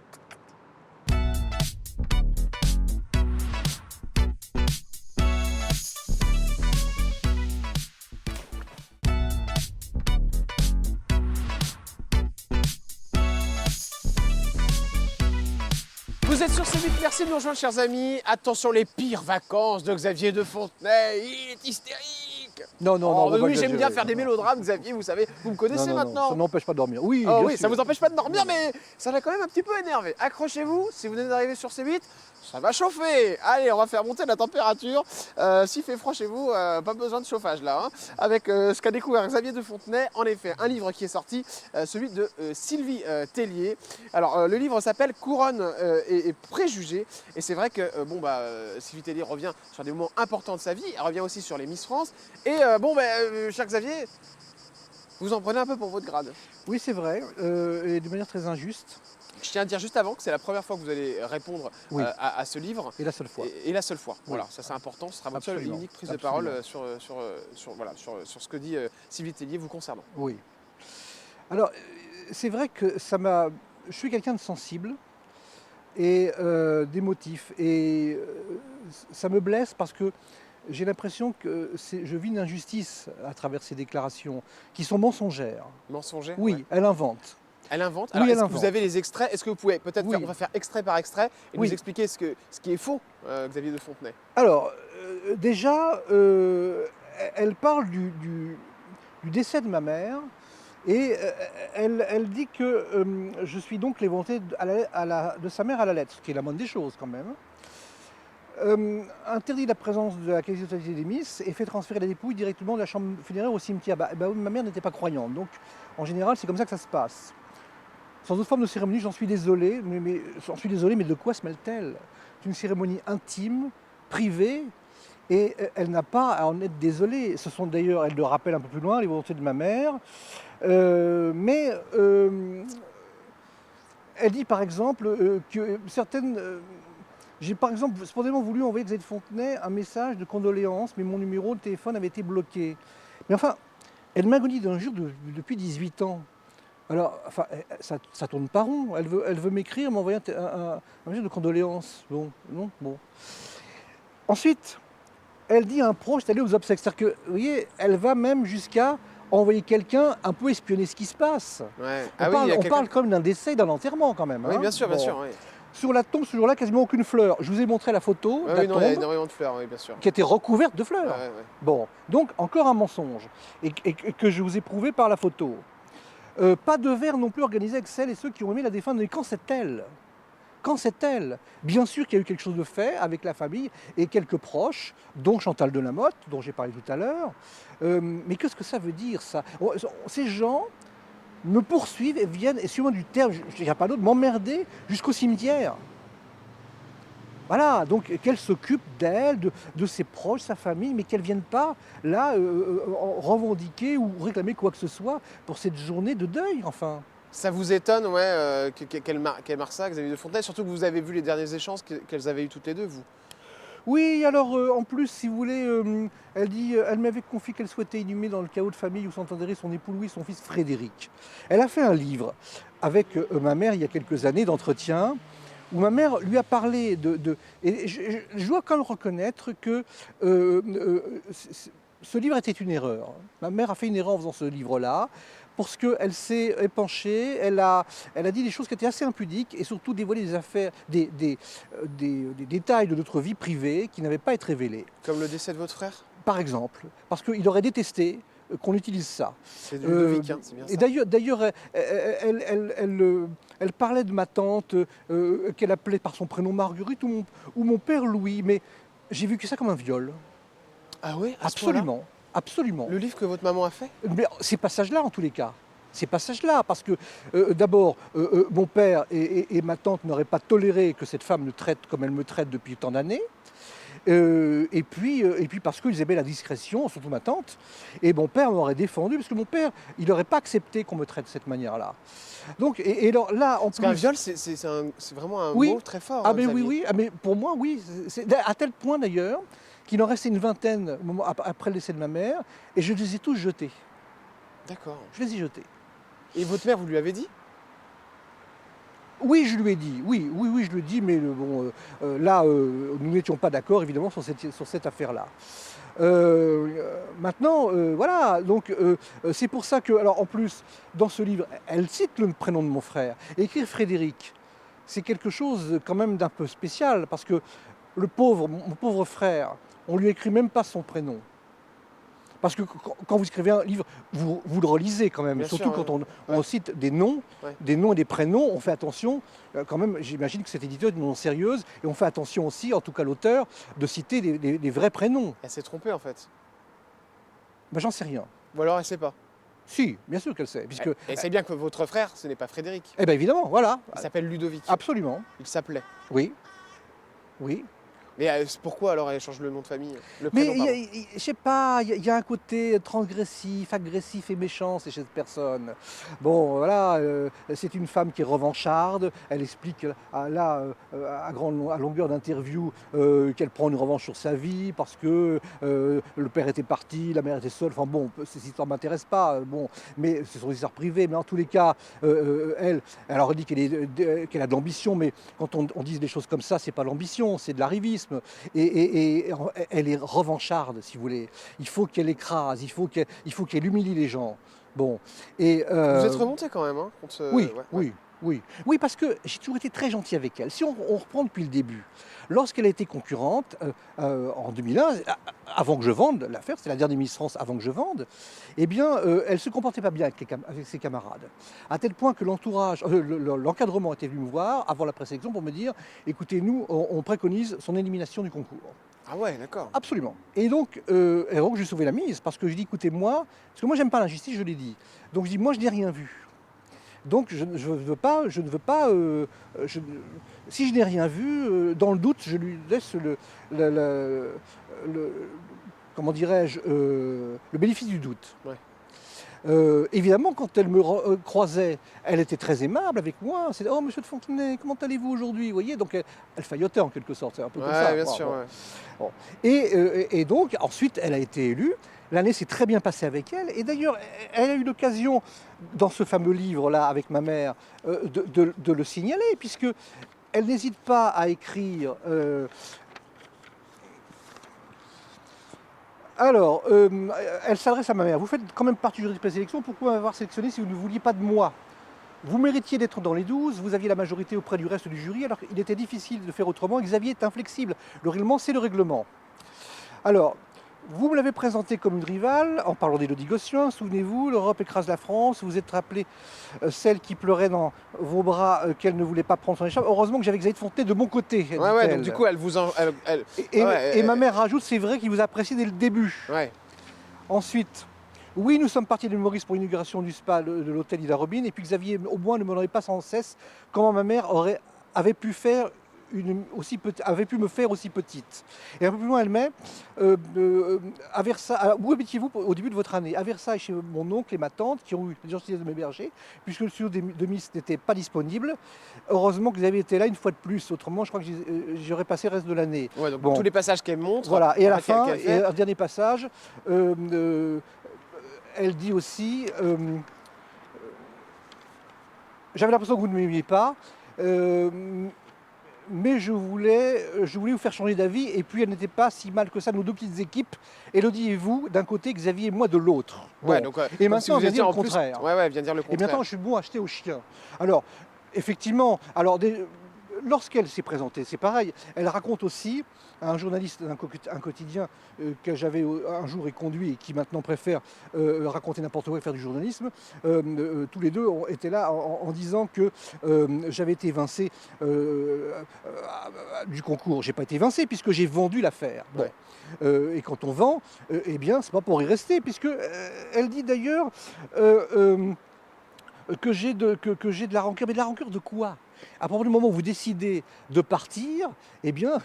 Vous êtes sur C8, merci de nous rejoindre, chers amis. Attention, les pires vacances de Xavier de Fontenay, il est hystérique. Non, non, Oh, non. mais on va oui, pas j'aime bien exagérer. faire des mélodrames, Xavier, vous savez, vous me connaissez Non, non, non, maintenant. ça n'empêche pas de dormir. Oui, Oh bien oui, sûr. ça vous empêche pas de dormir, mais ça l'a quand même un petit peu énervé. Accrochez-vous, si vous venez d'arriver sur C8, ça va chauffer. Allez, on va faire monter la température. S'il fait froid chez vous, pas besoin de chauffage là. Hein. Avec ce qu'a découvert Xavier de Fontenay, en effet, un livre qui est sorti, celui de Sylvie Tellier. Alors, le livre s'appelle Couronne et préjugés. Et c'est vrai que Sylvie Tellier revient sur des moments importants de sa vie. Elle revient aussi sur les Miss France. Et cher Xavier, vous en prenez un peu pour votre grade. Oui, c'est vrai, et de manière très injuste. Je tiens à dire juste avant que c'est la première fois que vous allez répondre Oui. à ce livre. Et la seule fois. Et la seule fois. Oui. Voilà, ça c'est important. Ce sera votre seule et Absolument. unique prise de Absolument. parole sur ce que dit Sylvie Tellier vous concernant. Oui. Alors, c'est vrai que je suis quelqu'un de sensible et d'émotif. Et ça me blesse parce que j'ai l'impression que je vis une injustice à travers ces déclarations qui sont mensongères. Mensonger? Oui, Ouais. elle invente. Elle invente. Oui, Alors, elle est-ce que invente. vous avez les extraits? Est-ce que vous pouvez peut-être Oui. on va faire extrait par extrait et Oui. nous expliquer ce qui est faux, Xavier de Fontenay? Alors, déjà, elle parle du décès de ma mère et elle dit que je suis donc l'éventé de sa mère à la lettre, ce qui est la moindre des choses quand même. Interdit la présence de la quasi-totalité des Miss et fait transférer la dépouille directement de la chambre funéraire au cimetière. Oui, ma mère n'était pas croyante, donc en général c'est comme ça que ça se passe. Sans autre forme de cérémonie, j'en suis désolé, mais de quoi se mêle-t-elle? C'est une cérémonie intime, privée, et elle n'a pas à en être désolée. Ce sont d'ailleurs, elle le rappelle un peu plus loin, les volontés de ma mère. Elle dit par exemple que certaines... j'ai par exemple spontanément voulu envoyer à Xavier de Fontenay un message de condoléances, mais mon numéro de téléphone avait été bloqué. Mais enfin, elle m'agonie d'un jour depuis 18 ans. Alors, enfin, ça tourne pas rond. Elle veut m'écrire, m'envoyer un message de condoléances. Bon, non, bon. Ensuite, elle dit à un proche d'aller aux obsèques. C'est-à-dire que, vous voyez, elle va même jusqu'à envoyer quelqu'un un peu espionner ce qui se passe. Ouais. On Ah oui, parle, il y a on quelqu'un. parle quand même d'un décès, d'un enterrement quand même. Oui, hein. bien sûr, bien Bon. sûr. Oui. Sur la tombe, ce jour-là, quasiment aucune fleur. Je vous ai montré la photo Ouais, de la oui, non, il y a tombe énormément de fleurs, oui, bien sûr. qui était recouverte de Ouais, fleurs. ouais, ouais. Bon, donc encore un mensonge, et que je vous ai prouvé par la photo. Pas de verre non plus organisé avec celles et ceux qui ont aimé la défunte, mais quand c'est elle? Quand c'est elle? Bien sûr qu'il y a eu quelque chose de fait avec la famille et quelques proches, dont Chantal Delamotte, dont j'ai parlé tout à l'heure. Mais qu'est-ce que ça veut dire, ça? Ces gens me poursuivent et viennent, et suivant du terme, il n'y a pas d'autre, m'emmerder jusqu'au cimetière. Voilà, donc qu'elle s'occupe d'elle, de ses proches, sa famille, mais qu'elle ne vienne pas là revendiquer ou réclamer quoi que ce soit pour cette journée de deuil, enfin. Ça vous étonne, ouais, qu'elle marque ça, Xavier de Fontenay, surtout que vous avez vu les derniers échanges qu'elles avaient eu toutes les deux, vous. Oui, alors en plus, si vous voulez, elle dit, elle m'avait confié qu'elle souhaitait inhumer dans le chaos de famille où s'entendraient son époux Louis et son fils Frédéric. Elle a fait un livre avec ma mère il y a quelques années d'entretien, où ma mère lui a parlé et je dois quand même reconnaître que ce livre était une erreur. Ma mère a fait une erreur en faisant ce livre-là, parce qu'elle s'est épanchée, elle a dit des choses qui étaient assez impudiques, et surtout dévoilé des affaires, des détails de notre vie privée qui n'avaient pas à être révélés. Comme le décès de votre frère. Par exemple, parce qu'il aurait détesté qu'on utilise ça. C'est du Ludovic, hein, c'est bien ça. Et d'ailleurs, elle parlait de ma tante, qu'elle appelait par son prénom Marguerite, ou mon père Louis, mais j'ai vécu ça comme un viol. Ah oui, à ce point-là. Absolument, absolument. Le livre que votre maman a fait? Mais ces passages-là, en tous les cas. Ces passages-là, parce que d'abord, mon père et ma tante n'auraient pas toléré que cette femme me traite comme elle me traite depuis tant d'années. Et puis parce qu'ils aimaient la discrétion, surtout ma tante. Et mon père m'aurait défendu, parce que mon père, il n'aurait pas accepté qu'on me traite de cette manière-là. Donc, et alors là, en Parce qu'un plus... viol, c'est vraiment un Oui. mot très fort. Ah hein, mais oui, Xavier. oui, ah, mais pour moi, oui. C'est à tel point d'ailleurs qu'il en restait une vingtaine après le décès de ma mère, et je les ai tous jetés. D'accord. Je les ai jetés. Et votre mère, vous lui avez dit? Oui, je lui ai dit, oui, je lui ai dit, mais bon, là, nous n'étions pas d'accord, évidemment, sur cette affaire-là. Maintenant, voilà, donc c'est pour ça que, alors en plus, dans ce livre, elle cite le prénom de mon frère. Et écrire Frédéric, c'est quelque chose quand même d'un peu spécial, parce que mon pauvre frère, on lui écrit même pas son prénom. Parce que quand vous écrivez un livre, vous le relisez quand même, Bien surtout sûr, quand ouais. on cite des noms, Ouais. des noms et des prénoms, on fait attention, quand même, j'imagine que cet éditeur est une nom sérieuse, et on fait attention aussi, en tout cas l'auteur, de citer des vrais prénoms. Elle s'est trompée en fait. Ben, j'en sais rien. Ou alors elle sait pas. Si, bien sûr qu'elle sait, puisque... Elle sait bien que votre frère, ce n'est pas Frédéric. Eh bien évidemment, voilà, Il s'appelle Ludovic. absolument, Il s'appelait. oui, oui. Mais pourquoi alors elle change le nom de famille? Le Mais prénom, pardon. je sais pas, il y a un côté transgressif, agressif et méchant chez cette personne. Bon, voilà, c'est une femme qui est revancharde. Elle explique à longueur d'interview qu'elle prend une revanche sur sa vie parce que le père était parti, la mère était seule. Enfin bon, ces histoires ne m'intéressent pas. Bon, mais ce sont des histoires privées. Mais en tous les cas, elle alors dit qu'elle a de l'ambition, mais quand on dit des choses comme ça, c'est pas l'ambition, c'est de l'arrivisme. Et elle est revancharde, si vous voulez. Il faut qu'elle écrase, il faut qu'elle humilie les gens. Bon. Et, Vous êtes remonté quand même, hein, contre ce... oui, ouais, ouais. oui, oui. Oui, parce que j'ai toujours été très gentil avec elle. Si on reprend depuis le début, lorsqu'elle a été concurrente, en 2001, avant que je vende l'affaire, c'est la dernière Miss France avant que je vende, eh bien, elle se comportait pas bien avec ses camarades. À tel point que l'encadrement était venu me voir avant la présélection pour me dire, écoutez, nous, on préconise son élimination du concours. Ah ouais, d'accord. Absolument. Et donc j'ai sauvé la mise, parce que je dis, écoutez, parce que moi, j'aime pas l'injustice, je l'ai dit. Donc je dis, moi, je n'ai rien vu. Donc je ne veux pas, si je n'ai rien vu, dans le doute, je lui laisse comment dirais-je, le bénéfice du doute. Ouais. Évidemment, quand elle me croisait, elle était très aimable avec moi. C'est oh monsieur de Fontenay, comment allez-vous aujourd'hui? Vous voyez, donc elle faillotait en quelque sorte, c'est un peu comme ça. Ouais, bien Bon, sûr, bon. ouais. Bon. Et donc ensuite, elle a été élue. L'année s'est très bien passée avec elle. Et d'ailleurs, elle a eu l'occasion, dans ce fameux livre-là, avec ma mère, de le signaler, puisque elle n'hésite pas à écrire Alors, elle s'adresse à ma mère. Vous faites quand même partie du jury de présélection. Pourquoi m'avoir sélectionné si vous ne vouliez pas de moi? Vous méritiez d'être dans les 12, vous aviez la majorité auprès du reste du jury, alors qu'il était difficile de faire autrement. Xavier est inflexible. Le règlement, c'est le règlement. Alors, vous me l'avez présenté comme une rivale, en parlant d'Élodie Gossuin, souvenez-vous, l'Europe écrase la France, vous êtes rappelé celle qui pleurait dans vos bras qu'elle ne voulait pas prendre son écharpe. Heureusement que j'avais Xavier de Fontenay de mon côté, Ouais, dit-elle. donc du coup, elle vous en. Et ma mère rajoute, c'est vrai qu'il vous a apprécié dès le début. Ouais. Ensuite, oui, nous sommes partis de Maurice pour l'inauguration du spa de l'hôtel Ida Robin, et puis Xavier, au moins, ne me demandait pas sans cesse comment ma mère avait pu avait pu me faire aussi petite. Et un peu plus loin, elle met à Versailles. Où habitiez-vous au début de votre année? À Versailles, chez mon oncle et ma tante, qui ont eu la gentillesse de m'héberger, puisque le studio de Miss n'était pas disponible. Heureusement que Xavier était là une fois de plus. Autrement, je crois que j'aurais passé le reste de l'année. Ouais, donc Bon. tous les passages qu'elle montre. Voilà, et à la qu'elle fin, fait. et un dernier passage, elle dit aussi j'avais l'impression que vous ne m'aimiez pas, mais je voulais vous faire changer d'avis, et puis elle n'était pas si mal que ça, nos deux petites équipes, Élodie et vous d'un côté, Xavier et moi de l'autre. Bon. Ouais, donc, Et comme si maintenant, vous elle vient étiez dire le en plus. contraire. Ouais, elle vient dire le Et contraire. maintenant, je suis bon à acheter aux chiens. Alors, effectivement, lorsqu'elle s'est présentée, c'est pareil. Elle raconte aussi à un journaliste d'un quotidien que j'avais un jour conduit et qui maintenant préfère raconter n'importe quoi et faire du journalisme. Tous les deux étaient là en disant que j'avais été évincé du concours. J'ai pas été évincé puisque j'ai vendu l'affaire. Bon. Ouais. Et quand on vend, eh bien, c'est pas pour y rester, puisque elle dit d'ailleurs que j'ai de la rancœur. Mais de la rancœur de quoi? À partir du moment où vous décidez de partir, eh bien,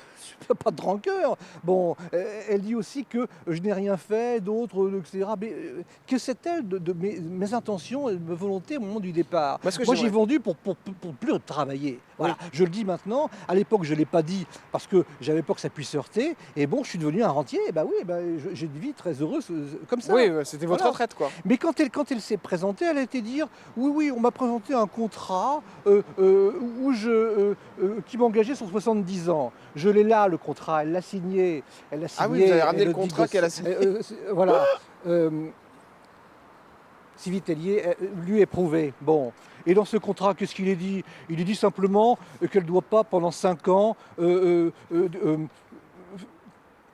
pas de rancœur. Bon, elle dit aussi que je n'ai rien fait, d'autres, etc. Mais que sait-elle de mes intentions et de mes volontés au moment du départ? Parce que Moi, j'ai j'aimerais- vendu pour plus travailler. Voilà, je le dis maintenant. À l'époque, je ne l'ai pas dit parce que j'avais peur que ça puisse heurter. Et bon, je suis devenu un rentier. Et bah oui, j'ai une vie très heureuse comme ça. Oui, c'était votre Voilà. retraite, quoi. Mais quand elle s'est présentée, elle a été dire oui, on m'a présenté un contrat qui m'engageait sur 70 ans. Je l'ai là, le contrat, elle l'a signé. Ah oui, vous avez ramené le Élodie contrat qu'elle a Gossuin. signé. Voilà. Sylvie Tellier, lui est prouvé. Bon. Et dans ce contrat, qu'est-ce qu'il est dit? Il est dit simplement qu'elle ne doit pas, pendant 5 ans,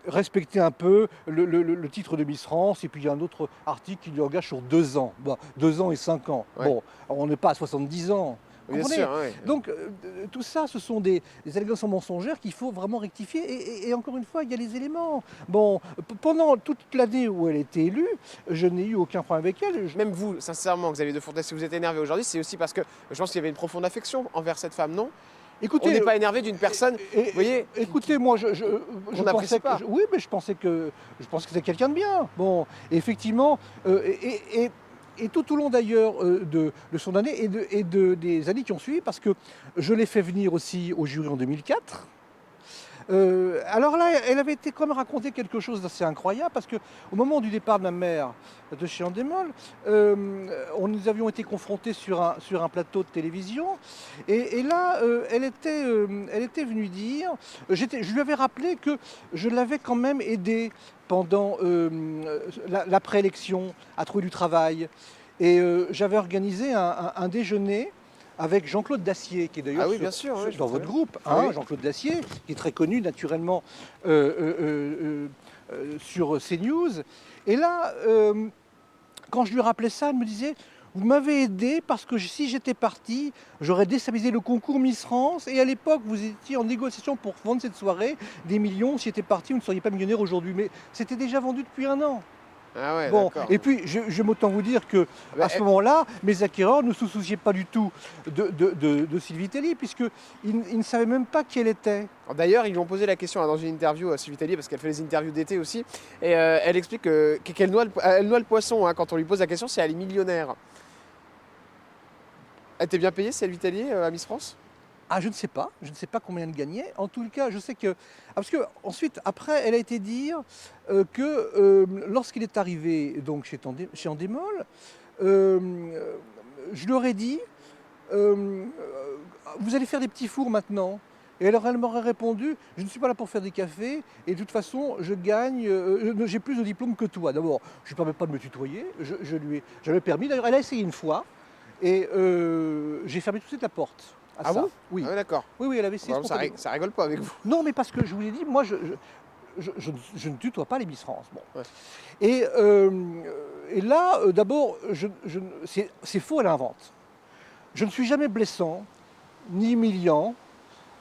respecter un peu le titre de Miss France, et puis il y a un autre article qui lui engage sur 2 ans. Bon, 2 ans et 5 ans. Ouais. Bon, on n'est pas à 70 ans. Vous Bien comprenez? sûr, oui. Donc tout ça, ce sont des allégations mensongères qu'il faut vraiment rectifier. Et encore une fois, il y a les éléments. Bon, pendant toute l'année où elle était élue, je n'ai eu aucun problème avec elle. Même vous, sincèrement, Xavier de Fontenay, si vous êtes énervé aujourd'hui, c'est aussi parce que je pense qu'il y avait une profonde affection envers cette femme, non? Écoutez, On n'est pas énervé d'une personne, vous voyez, écoutez, moi, je n'apprécie pensais pas. oui, mais je pensais que c'était quelqu'un de bien. Bon, effectivement, et tout au long d'ailleurs de son année et des années qui ont suivi, parce que je l'ai fait venir aussi au jury en 2004. Alors là, elle avait été quand même raconter quelque chose d'assez incroyable, parce qu'au moment du départ de ma mère de chez Endemol, nous avions été confrontés sur un plateau de télévision, et là, elle était venue dire, je lui avais rappelé que je l'avais quand même aidée pendant l'après-élection à trouver du travail, et j'avais organisé un déjeuner avec Jean-Claude Dacier, qui est d'ailleurs Ah oui, bien sûr, oui, je dans vois votre très groupe, Ah hein, oui. Jean-Claude Dacier, qui est très connu naturellement sur CNews. Et là, quand je lui rappelais ça, elle me disait vous m'avez aidé parce que si j'étais parti, j'aurais déstabilisé le concours Miss France. Et à l'époque, vous étiez en négociation pour vendre cette soirée des millions. Si j'étais parti, vous ne seriez pas millionnaire aujourd'hui. Mais c'était déjà vendu depuis 1 an. Ah ouais, Bon, d'accord. et puis je m'autant vous dire que Bah, à ce moment-là, mes acquéreurs ne se souciaient pas du tout de Sylvie Tellier, puisqu'ils ne savaient même pas qui elle était. D'ailleurs, ils lui ont posé la question dans une interview à Sylvie Tellier, parce qu'elle fait les interviews d'été aussi, et elle explique qu'elle noie le poisson, hein, quand on lui pose la question si elle est millionnaire. Elle était bien payée, Sylvie Tellier, à Miss France? Ah, je ne sais pas combien elle gagnait. En tout cas, je sais que... Parce que ensuite, après, elle a été dire que lorsqu'il est arrivé donc, chez Endemol, je leur ai dit, vous allez faire des petits fours maintenant. Et alors elle m'aurait répondu, je ne suis pas là pour faire des cafés, et de toute façon, je gagne, j'ai plus de diplômes que toi. D'abord, je ne lui permets pas de me tutoyer, j'avais permis, d'ailleurs elle a essayé une fois, et j'ai fermé tout de suite la porte à Ah ça. bon? Oui. Ah ouais, d'accord. Oui, oui, elle avait essayé Bon, ça, spontanément. ça rigole pas avec vous. Non, mais parce que je vous l'ai dit, moi, je ne tutoie pas les Miss France. Bon. Ouais. Et, et là, d'abord, c'est faux, elle invente. Je ne suis jamais blessant, ni humiliant,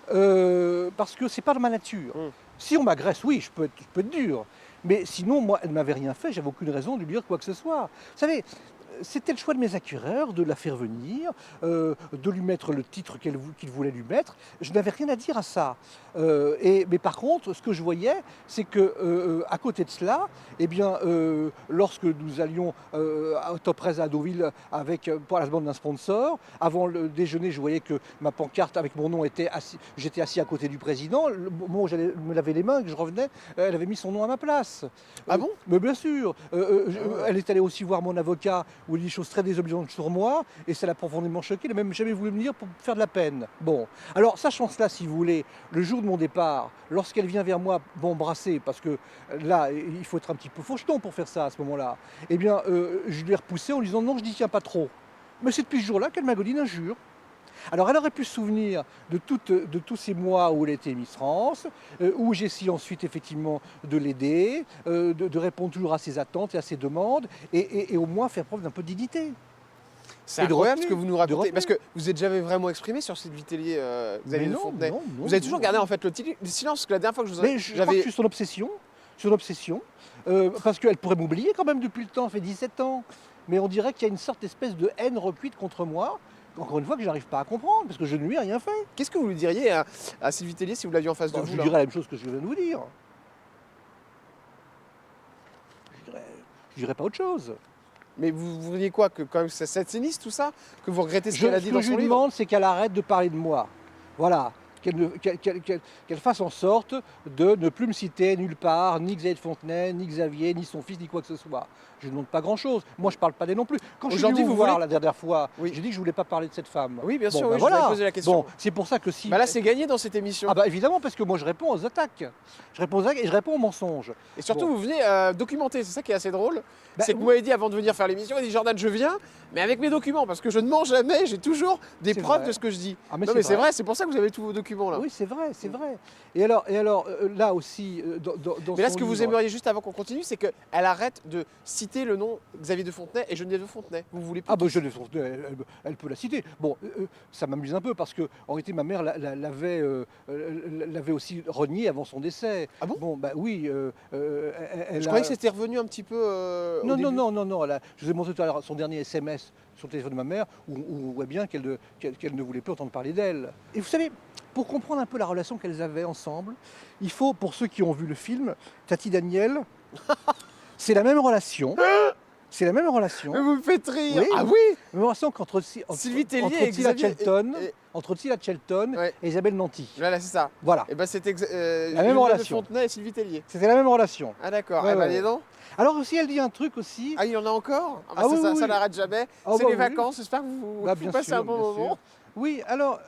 parce que c'est pas de ma nature. Mm. Si on m'agresse, oui, je peux être dur. Mais sinon, moi, elle ne m'avait rien fait, j'avais aucune raison de lui dire quoi que ce soit. Vous savez, c'était le choix de mes accureurs de la faire venir, de lui mettre le titre qu'il voulait lui mettre. Je n'avais rien à dire à ça. Mais par contre, ce que je voyais, c'est que à côté de cela, eh bien, lorsque nous allions au Top Race à Deauville pour la demande d'un sponsor, avant le déjeuner, je voyais que ma pancarte avec mon nom était assis, j'étais assis à côté du président. Le moment où j'allais me laver les mains, que je revenais, elle avait mis son nom à ma place. Ah bon? Mais bien sûr. Elle est allée aussi voir mon avocat où il dit des choses très désobligeantes sur moi, et ça l'a profondément choqué. Elle n'a même jamais voulu me dire pour faire de la peine. Bon, alors sachant cela, si vous voulez, le jour de mon départ, lorsqu'elle vient vers moi m'embrasser, parce que là, il faut être un petit peu faucheton pour faire ça à ce moment-là, eh bien, je lui ai repoussé en lui disant non, je n'y tiens pas trop. Mais c'est depuis ce jour-là qu'elle m'a gaudé d'injures. Alors elle aurait pu se souvenir de tous ces mois où elle était Miss France, où j'ai essayé ensuite effectivement de l'aider, de répondre toujours à ses attentes et à ses demandes, et au moins faire preuve d'un peu de dignité. C'est Et de incroyable ce retenue, que vous nous de racontez. retenue. Parce que vous êtes jamais vraiment exprimé sur Sylvie Tellier, Xavier de Fontenay. Vous avez toujours gardé en fait le silence, parce que la dernière fois que je vous Mais je crois que je suis son obsession, parce qu'elle pourrait m'oublier quand même depuis le temps, ça fait 17 ans. Mais on dirait qu'il y a une sorte d'espèce de haine recuite contre moi, encore une fois que je n'arrive pas à comprendre, parce que je ne lui ai rien fait. Qu'est-ce que vous lui diriez à Sylvie Tellier si vous l'aviez en face de Bon, vous je lui là? dirais la même chose que je viens de vous dire. Je dirais pas autre chose. Mais vous voudriez quoi? Que quand même ça s'atténisse tout ça? Que vous regrettez ce qu'elle a dit Ce que dans je son lui livre? demande, c'est qu'elle arrête de parler de moi. Voilà. Qu'elle fasse en sorte de ne plus me citer nulle part, ni Xavier de Fontenay, ni Xavier, ni son fils, ni quoi que ce soit. Je ne demande pas grand-chose. Moi, je ne parle pas d'elle non plus. Quand je suis Aujourd'hui, venu vous vous voir voulez- la dernière fois, Oui. j'ai dit que je ne voulais pas parler de cette femme. Oui, bien sûr, Bon, oui, ben je vous avais voilà. posé la question. Bon, c'est pour ça que si... Bah là, c'est gagné dans cette émission. Ah bah évidemment, parce que moi, je réponds aux attaques. Je réponds aux attaques et je réponds aux mensonges. Et surtout, Bon. vous venez documenter, c'est ça qui est assez drôle. Bah, c'est que vous m'avez dit avant de venir faire l'émission, il dit Jordan, je viens, mais avec mes documents, parce que je ne mens jamais, j'ai toujours des C'est preuves vrai. de ce que je dis. Ah, mais non, c'est mais c'est vrai. vrai, c'est pour ça que vous avez tous vos documents là. Oui, c'est vrai, c'est vrai. Et alors là aussi, dans Mais là, son ce que vous livre- aimeriez juste avant qu'on continue, c'est qu'elle arrête de citer le nom Xavier de Fontenay et Geneviève de Fontenay. Vous voulez plus Ah ben qu'ils- je l'ai elle peut la citer. Bon, ça m'amuse un peu parce que en réalité ma mère l'avait aussi renié avant son décès. Ah bon? Bon bah oui. Elle Je a- croyais que c'était revenu un petit peu. au Non, début. non. Je vous ai montré tout à l'heure son dernier SMS sur le téléphone de ma mère où on voit bien qu'elle ne voulait plus entendre parler d'elle. Et vous savez, pour comprendre un peu la relation qu'elles avaient ensemble, il faut, pour ceux qui ont vu le film, Tati Daniel, c'est la même relation. C'est la même relation. Mais vous me faites rire. Oui. Ah oui. La même relation qu'entre Sylvie Tellier entre et Tila Xavier Shelton, et- entre Tila Shelton Ouais. et Isabelle Nanty. Voilà, c'est ça. Voilà. Et ben c'était La même relation. de Fontenay et Sylvie Tellier. C'était la même relation. Ah d'accord. Ouais, Eh ben, ouais. dis donc. Alors aussi, elle dit un truc aussi. Ah, il y en a encore? Ah, bah, Ah ça, oui, ça, oui, ça oui. n'arrête jamais. Ah, C'est bah les oui. vacances, j'espère que vous, Bah, vous bien passez sûr, un bon bien moment. sûr. Oui, alors,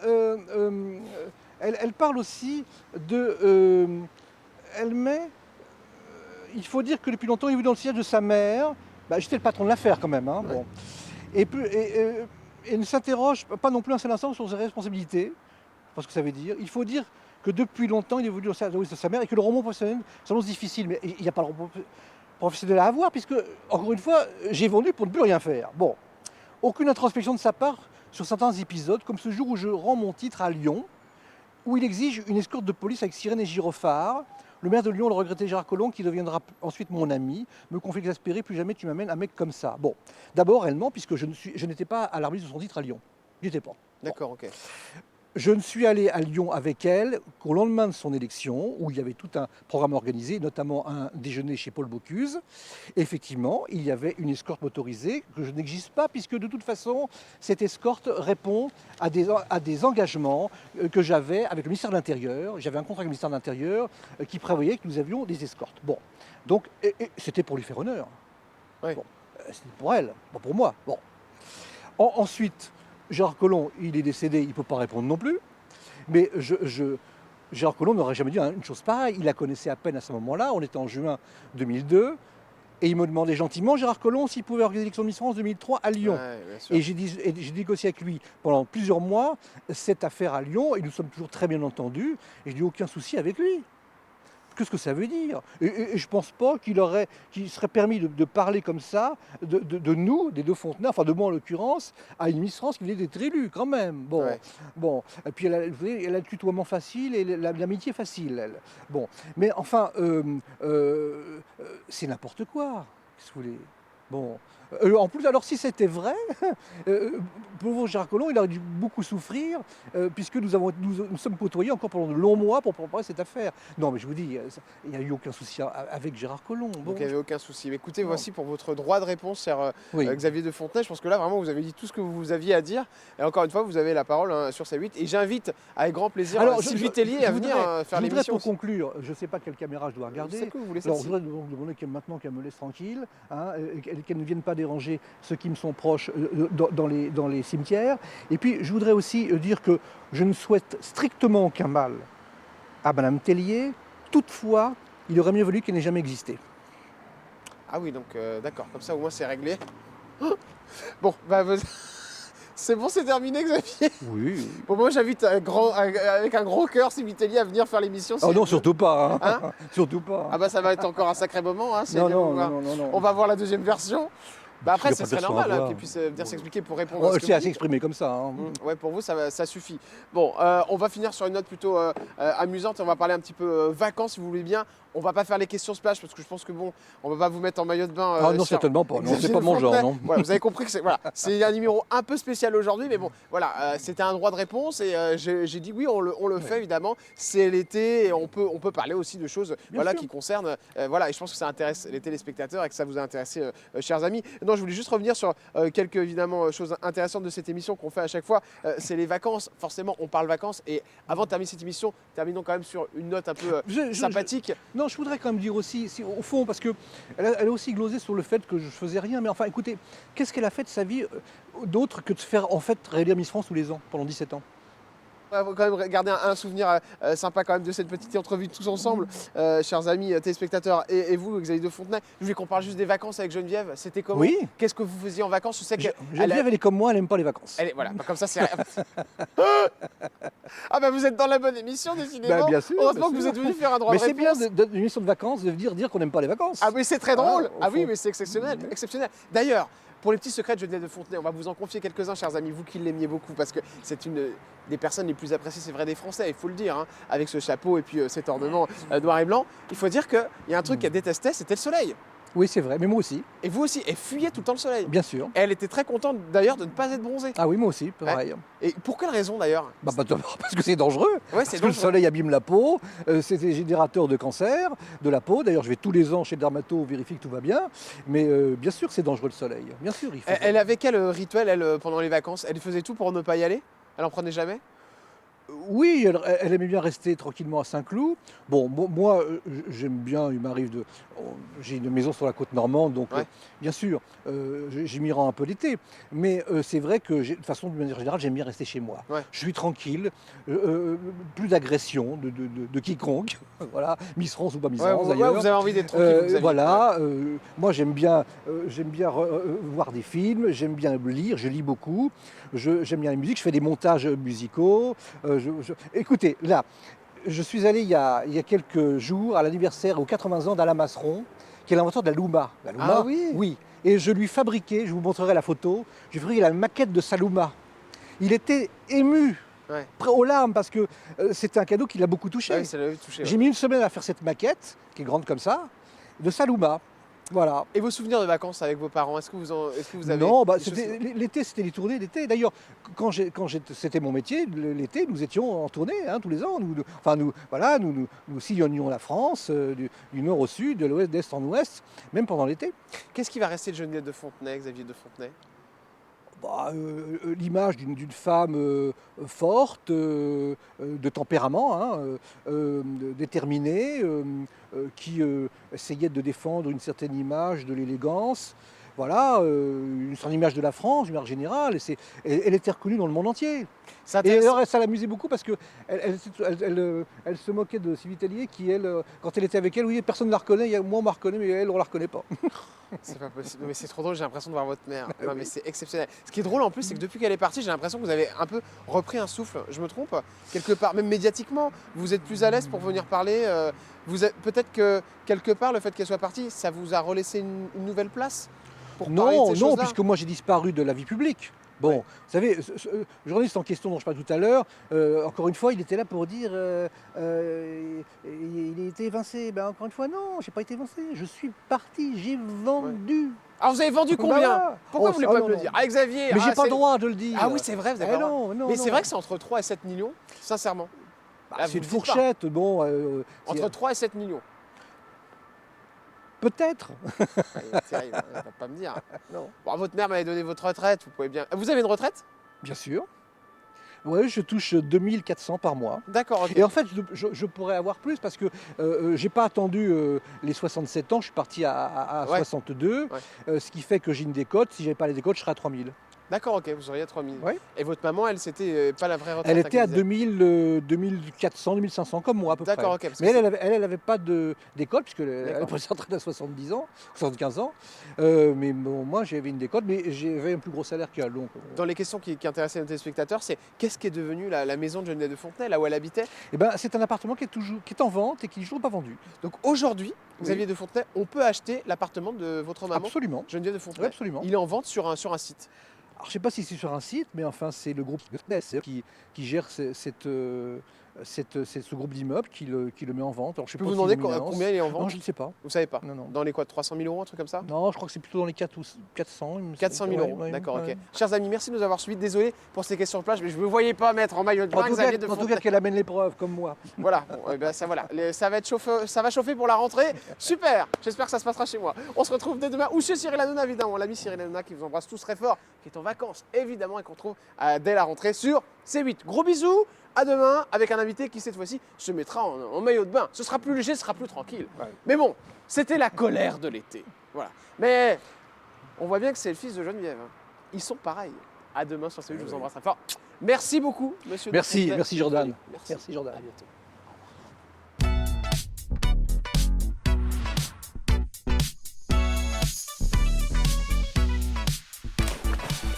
elle parle aussi de... elle met... il faut dire que depuis longtemps, il vit dans le siège de sa mère. Bah, j'étais le patron de l'affaire quand même. Hein, Ouais. bon. Et ne s'interroge pas non plus un seul instant sur ses responsabilités. Parce que ça veut dire. Il faut dire que depuis longtemps, il évolue dans le siège de sa mère et que le roman professionnel s'annonce difficile. Mais il n'y a pas le roman professionnel à avoir, puisque, encore une fois, j'ai vendu pour ne plus rien faire. Bon, aucune introspection de sa part sur certains épisodes, comme ce jour où je rends mon titre à Lyon, où il exige une escorte de police avec sirène et gyrophare. Le maire de Lyon, le regretté Gérard Collomb, qui deviendra ensuite mon ami, me confie exaspéré, plus jamais tu m'amènes un mec comme ça. Bon, d'abord, elle ment, puisque je n'étais pas à l'arbitre de son titre à Lyon. J'y étais pas. D'accord, ok. Je ne suis allé à Lyon avec elle qu'au lendemain de son élection, où il y avait tout un programme organisé, notamment un déjeuner chez Paul Bocuse. Effectivement, il y avait une escorte motorisée que je n'existe pas, puisque de toute façon, cette escorte répond à des engagements que j'avais avec le ministère de l'Intérieur. J'avais un contrat avec le ministère de l'Intérieur qui prévoyait que nous avions des escortes. Bon, donc, et c'était pour lui faire honneur. Oui. Bon, c'était pour elle, pas pour moi. Bon. Ensuite, Gérard Collomb, il est décédé, il ne peut pas répondre non plus. Mais Gérard Collomb n'aurait jamais dit une chose pareille. Il la connaissait à peine à ce moment-là. On était en juin 2002. Et il me demandait gentiment, Gérard Collomb, s'il pouvait organiser l'élection de Miss France 2003 à Lyon. Ouais, bien sûr. Et j'ai négocié avec lui pendant plusieurs mois cette affaire à Lyon. Et nous sommes toujours très bien entendus. Et je n'ai aucun souci avec lui. Qu'est-ce que ça veut dire? Et je ne pense pas qu'il serait permis de parler comme ça de nous, des deux Fontenay, enfin de moi en l'occurrence, à une Miss France qui venait d'être élue quand même. Bon, Ouais. bon. Et puis vous voyez, elle a le tutoiement facile et l'amitié facile. Elle. Bon, mais enfin, c'est n'importe quoi. Qu'est-ce que vous voulez? Bon. En plus, alors si c'était vrai, pauvre Gérard Collomb, il aurait dû beaucoup souffrir, puisque nous sommes côtoyés encore pendant de longs mois pour préparer cette affaire. Non, mais je vous dis, il n'y a eu aucun souci avec Gérard Collomb. Bon, Donc il n'y avait aucun souci. Mais écoutez, Non. voici pour votre droit de réponse, cher oui. Xavier de Fontenay. Je pense que là, vraiment, vous avez dit tout ce que vous aviez à dire. Et encore une fois, vous avez la parole hein, sur C8. Et j'invite avec grand plaisir Sylvie Tellier à venir faire je voudrais l'émission. pour conclure, je ne sais pas quelle caméra je dois regarder. C'est que vous voulez Alors, je celle-ci. voudrais donc demander maintenant qu'elle me laisse tranquille, hein, qu'elle ne vienne pas déranger ceux qui me sont proches dans les cimetières. Et puis, je voudrais aussi dire que je ne souhaite strictement aucun mal à Madame Tellier. Toutefois, il aurait mieux valu qu'elle n'ait jamais existé. Ah oui, donc d'accord, comme ça au moins c'est réglé. Bon, bah, c'est bon, c'est terminé, Xavier. Oui. Bon, moi j'invite avec un gros cœur Sylvie Tellier à venir faire l'émission. si Oh elle non, veut. surtout pas. Hein. Hein Surtout pas. Ah bah ça va être encore un sacré moment. Hein, si elle non, vient non, vous voir. non, non, non. On va voir la deuxième version. Bah après, Il y a ce pas de serait version normal à hein, voir. qu'elle puisse venir s'expliquer pour répondre Oh, à ce elle que sait vous à dites. s'exprimer comme ça. Hein. Ouais, pour vous, ça suffit. Bon, on va finir sur une note plutôt amusante. On va parler un petit peu vacances, si vous voulez bien. On va pas faire les questions splash parce que je pense que bon, on va pas vous mettre en maillot de bain. Ah non, cher certainement pas. Non, Xavier c'est pas mon genre, Fontenay. non. Voilà, vous avez compris que c'est un numéro un peu spécial aujourd'hui, mais bon, voilà, c'était un droit de réponse et j'ai dit oui, on le fait évidemment. C'est l'été et on peut parler aussi de choses Bien sûr. qui concernent. Voilà, et je pense que ça intéresse les téléspectateurs et que ça vous a intéressé, chers amis. Non, je voulais juste revenir sur quelques évidemment choses intéressantes de cette émission qu'on fait à chaque fois. C'est les vacances. Forcément, on parle vacances et avant de terminer cette émission, terminons quand même sur une note un peu sympathique. Non, je voudrais quand même dire aussi, au fond, parce qu'elle a aussi glosé sur le fait que je faisais rien. Mais enfin, écoutez, qu'est-ce qu'elle a fait de sa vie d'autre que de faire en fait réélire Miss France tous les ans, pendant 17 ans? On va quand même garder un souvenir sympa quand même de cette petite entrevue tous ensemble, chers amis téléspectateurs et vous, Xavier de Fontenay. Je voulais qu'on parle juste des vacances avec Geneviève. C'était comment? Oui. Qu'est-ce que vous faisiez en vacances? Je sais que Geneviève, elle est comme moi, elle n'aime pas les vacances. voilà, comme ça c'est. Ah bah vous êtes dans la bonne émission décidément. Bah, bien sûr, Heureusement bien que vous sûr. êtes venu faire un droit Mais de c'est bien réponse. d'une émission de vacances de dire qu'on n'aime pas les vacances. Ah mais c'est très drôle. au Ah oui, fond. mais c'est exceptionnel, exceptionnel. D'ailleurs, pour les petits secrets de Geneviève de Fontenay, on va vous en confier quelques-uns, chers amis, vous qui l'aimiez beaucoup, parce que c'est une des personnes les plus appréciées, c'est vrai, des Français, il faut le dire, hein, avec ce chapeau et puis cet ornement noir et blanc. Il faut dire qu'il y a un truc qu'elle détestait, c'était le soleil. Oui, c'est vrai, mais moi aussi, Et vous aussi, elle fuyait tout le temps le soleil. bien sûr. Et elle était très contente d'ailleurs de ne pas être bronzée. Ah oui, moi aussi, pareil. Et pour quelle raison d'ailleurs? D'abord parce que c'est dangereux. Ouais, c'est Parce que le dangereux. soleil abîme la peau, c'est générateur de cancer de la peau. D'ailleurs, je vais tous les ans chez le dermato, vérifier que tout va bien. Mais bien sûr, c'est dangereux le soleil. Bien sûr, il faut. Elle avait quel rituel, elle, pendant les vacances? Elle faisait tout pour ne pas y aller? Elle en prenait jamais? Oui, elle aimait bien rester tranquillement à Saint-Cloud. Bon, moi, j'aime bien, il m'arrive de... J'ai une maison sur la côte normande, donc Ouais. bien sûr, j'y m'y rends un peu l'été. Mais c'est vrai que, de façon, de manière générale, j'aime bien rester chez moi. Ouais. Je suis tranquille, plus d'agression de quiconque. Voilà, Miss France ou pas Miss Ouais, France ouais, d'ailleurs. vous avez envie d'être tranquille. Xavier. Voilà, moi j'aime bien, voir des films, j'aime bien lire, je lis beaucoup, j'aime bien la musique, je fais des montages musicaux. Écoutez, là, je suis allé il y a quelques jours à l'anniversaire aux 80 ans d'Alain Masseron, qui est l'inventeur de la Luma. La Luma, Ah oui. Oui, et je lui fabriquais, je vous montrerai la photo, je lui fabriquais la maquette de sa Luma. Il était ému, Ouais. prêt aux larmes, parce que c'était un cadeau qui l'a beaucoup touché. Ah oui, ça l'avait touché. Ouais. J'ai mis une semaine à faire cette maquette, qui est grande comme ça, de Saluma. Voilà. Et vos souvenirs de vacances avec vos parents, est-ce que vous avez Non, des choses- l'été, c'était les tournées d'été. D'ailleurs, c'était mon métier, l'été, nous étions en tournée hein, tous les ans. Nous sillonnions la France, du nord au sud, de l'ouest d'est en ouest, même pendant l'été. Qu'est-ce qui va rester de Geneviève de Fontenay, Xavier de Fontenay? L'image d'une femme forte, de tempérament, hein, déterminée, qui essayait de défendre une certaine image de l'élégance, voilà, c'est une image de la France, une image générale, elle était reconnue dans le monde entier. C'est Et intéressant. alors ça l'amusait beaucoup parce que elle se moquait de Sylvie Tellier qui, elle, quand elle était avec elle, oui, personne ne la reconnaît, moi on m'a reconnaît, mais elle, on la reconnaît pas. C'est pas possible. Mais c'est trop drôle, j'ai l'impression de voir votre mère. Non, mais c'est exceptionnel. Ce qui est drôle en plus, c'est que depuis qu'elle est partie, j'ai l'impression que vous avez un peu repris un souffle. Je me trompe? Quelque part, même médiatiquement, vous êtes plus à l'aise pour venir parler. Peut-être que quelque part, le fait qu'elle soit partie, ça vous a relaissé une nouvelle place pour parler de ces Non, choses-là. puisque moi j'ai disparu de la vie publique. Bon, Ouais. vous savez, le journaliste en question dont je parlais tout à l'heure, encore une fois, il était là pour dire il a été évincé. Ben, encore une fois, non, j'ai pas été évincé. Je suis parti, j'ai vendu. Alors vous avez vendu Bah combien? voilà. Pourquoi Oh, vous voulez ça, pas non, me le non. dire? Ah, Xavier, Mais j'ai ah, pas c'est- le droit de le dire. Ah oui, c'est vrai, vous avez Eh pas le droit. non, non, Mais non. c'est vrai que c'est entre 3 et 7 millions, sincèrement. Bah, Là, c'est vous une le dites pas. fourchette, bon. Entre 3 et 7 millions. Peut-être. Ouais, terrible, on va pas me dire. Non. Bon, votre mère m'avait donné votre retraite, vous pouvez bien. Vous avez une retraite? Bien sûr. Oui, je touche 2400 par mois. D'accord, ok. Et en fait, je pourrais avoir plus parce que j'ai pas attendu les 67 ans, je suis parti à Ouais. 62, Ouais. ce qui fait que j'ai une décote. Si j'avais pas les décotes, je serais à 3000. D'accord, ok, vous auriez à 3000. Ouais. Et votre maman, elle, c'était pas la vraie retraite? Elle était à qu'elle disait. 2400, 2500 comme moi à peu près. D'accord, ok. Parce que Mais elle avait pas d'école puisqu'elle D'accord. a pris sa retraite à 70 ans, 75 ans. Mais bon, moi j'avais une décote, mais j'avais un plus gros salaire qu'elle. Donc, dans les questions qui intéressaient nos téléspectateurs, c'est qu'est-ce qui est devenu la maison de Geneviève de Fontenay, là où elle habitait? eh ben, c'est un appartement qui est en vente et qui n'est toujours pas vendu. Donc aujourd'hui, Oui. Xavier de Fontenay, on peut acheter l'appartement de votre maman, Absolument. Geneviève de Oui, Fontenay. absolument. Il est en vente sur un site. Alors, je ne sais pas si c'est sur un site, mais enfin, c'est le groupe qui gère ce groupe d'immeubles qui le met en vente. Alors, je Je sais peux pas vous s'ils demander ont mis combien il est en Non, vente? je ne sais pas. Vous savez pas? Non, non. Dans les quoi, 300 000 euros, un truc comme ça? Non, je crois que c'est plutôt dans les 400. 400 000 euros, Ouais, d'accord, ouais. ok. Chers amis, merci de nous avoir suivis. Désolé pour ces questions de plage, mais je ne me voyais pas mettre en maillot de bain En tout Xavier de cas, Fontenay. qu'elle amène l'épreuve, comme moi. Voilà, bon, eh ben, ça, voilà. Ça va chauffer pour la rentrée. Super, j'espère que ça se passera chez moi. On se retrouve dès demain, ou chez Cyril Hanouna, évidemment. L'ami Cyril Hanouna qui vous embrasse tous très fort, qui est en vacances, évidemment, et qu'on retrouve dès la rentrée sur C8. Gros bisous, à demain, avec un invité qui, cette fois-ci, se mettra en maillot de bain. Ce sera plus léger, ce sera plus tranquille. Ouais. Mais bon, c'était la colère de l'été. Voilà. Mais on voit bien que c'est le fils de Geneviève. Hein. Ils sont pareils. À demain sur C8, je vous embrasse très fort. Merci beaucoup, monsieur. de Merci, Fontenay. merci Jordan. Merci. Merci Jordan. À bientôt.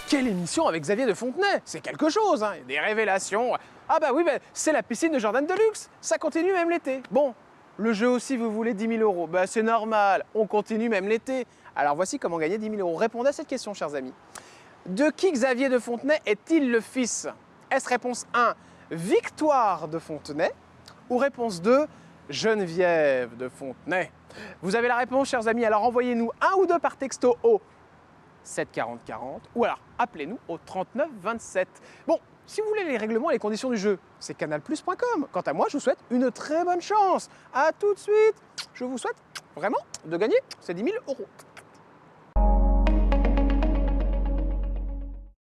Quelle émission avec Xavier de Fontenay? C'est quelque chose, hein, des révélations. Ah bah oui, bah, c'est la piscine de Jordan Deluxe. Ça continue même l'été. Bon, le jeu aussi, vous voulez 10 000 euros. Bah c'est normal, on continue même l'été. Alors voici comment gagner 10 000 euros. Répondez à cette question, chers amis. De qui Xavier de Fontenay est-il le fils? Est-ce réponse 1, Victoire de Fontenay? Ou réponse 2, Geneviève de Fontenay? Vous avez la réponse, chers amis. Alors envoyez-nous un ou deux par texto au 7 40 40 ou alors appelez-nous au 39 27. Bon, si vous voulez les règlements et les conditions du jeu, c'est canalplus.com. Quant à moi, je vous souhaite une très bonne chance. À tout de suite. Je vous souhaite vraiment de gagner ces 10 000 euros.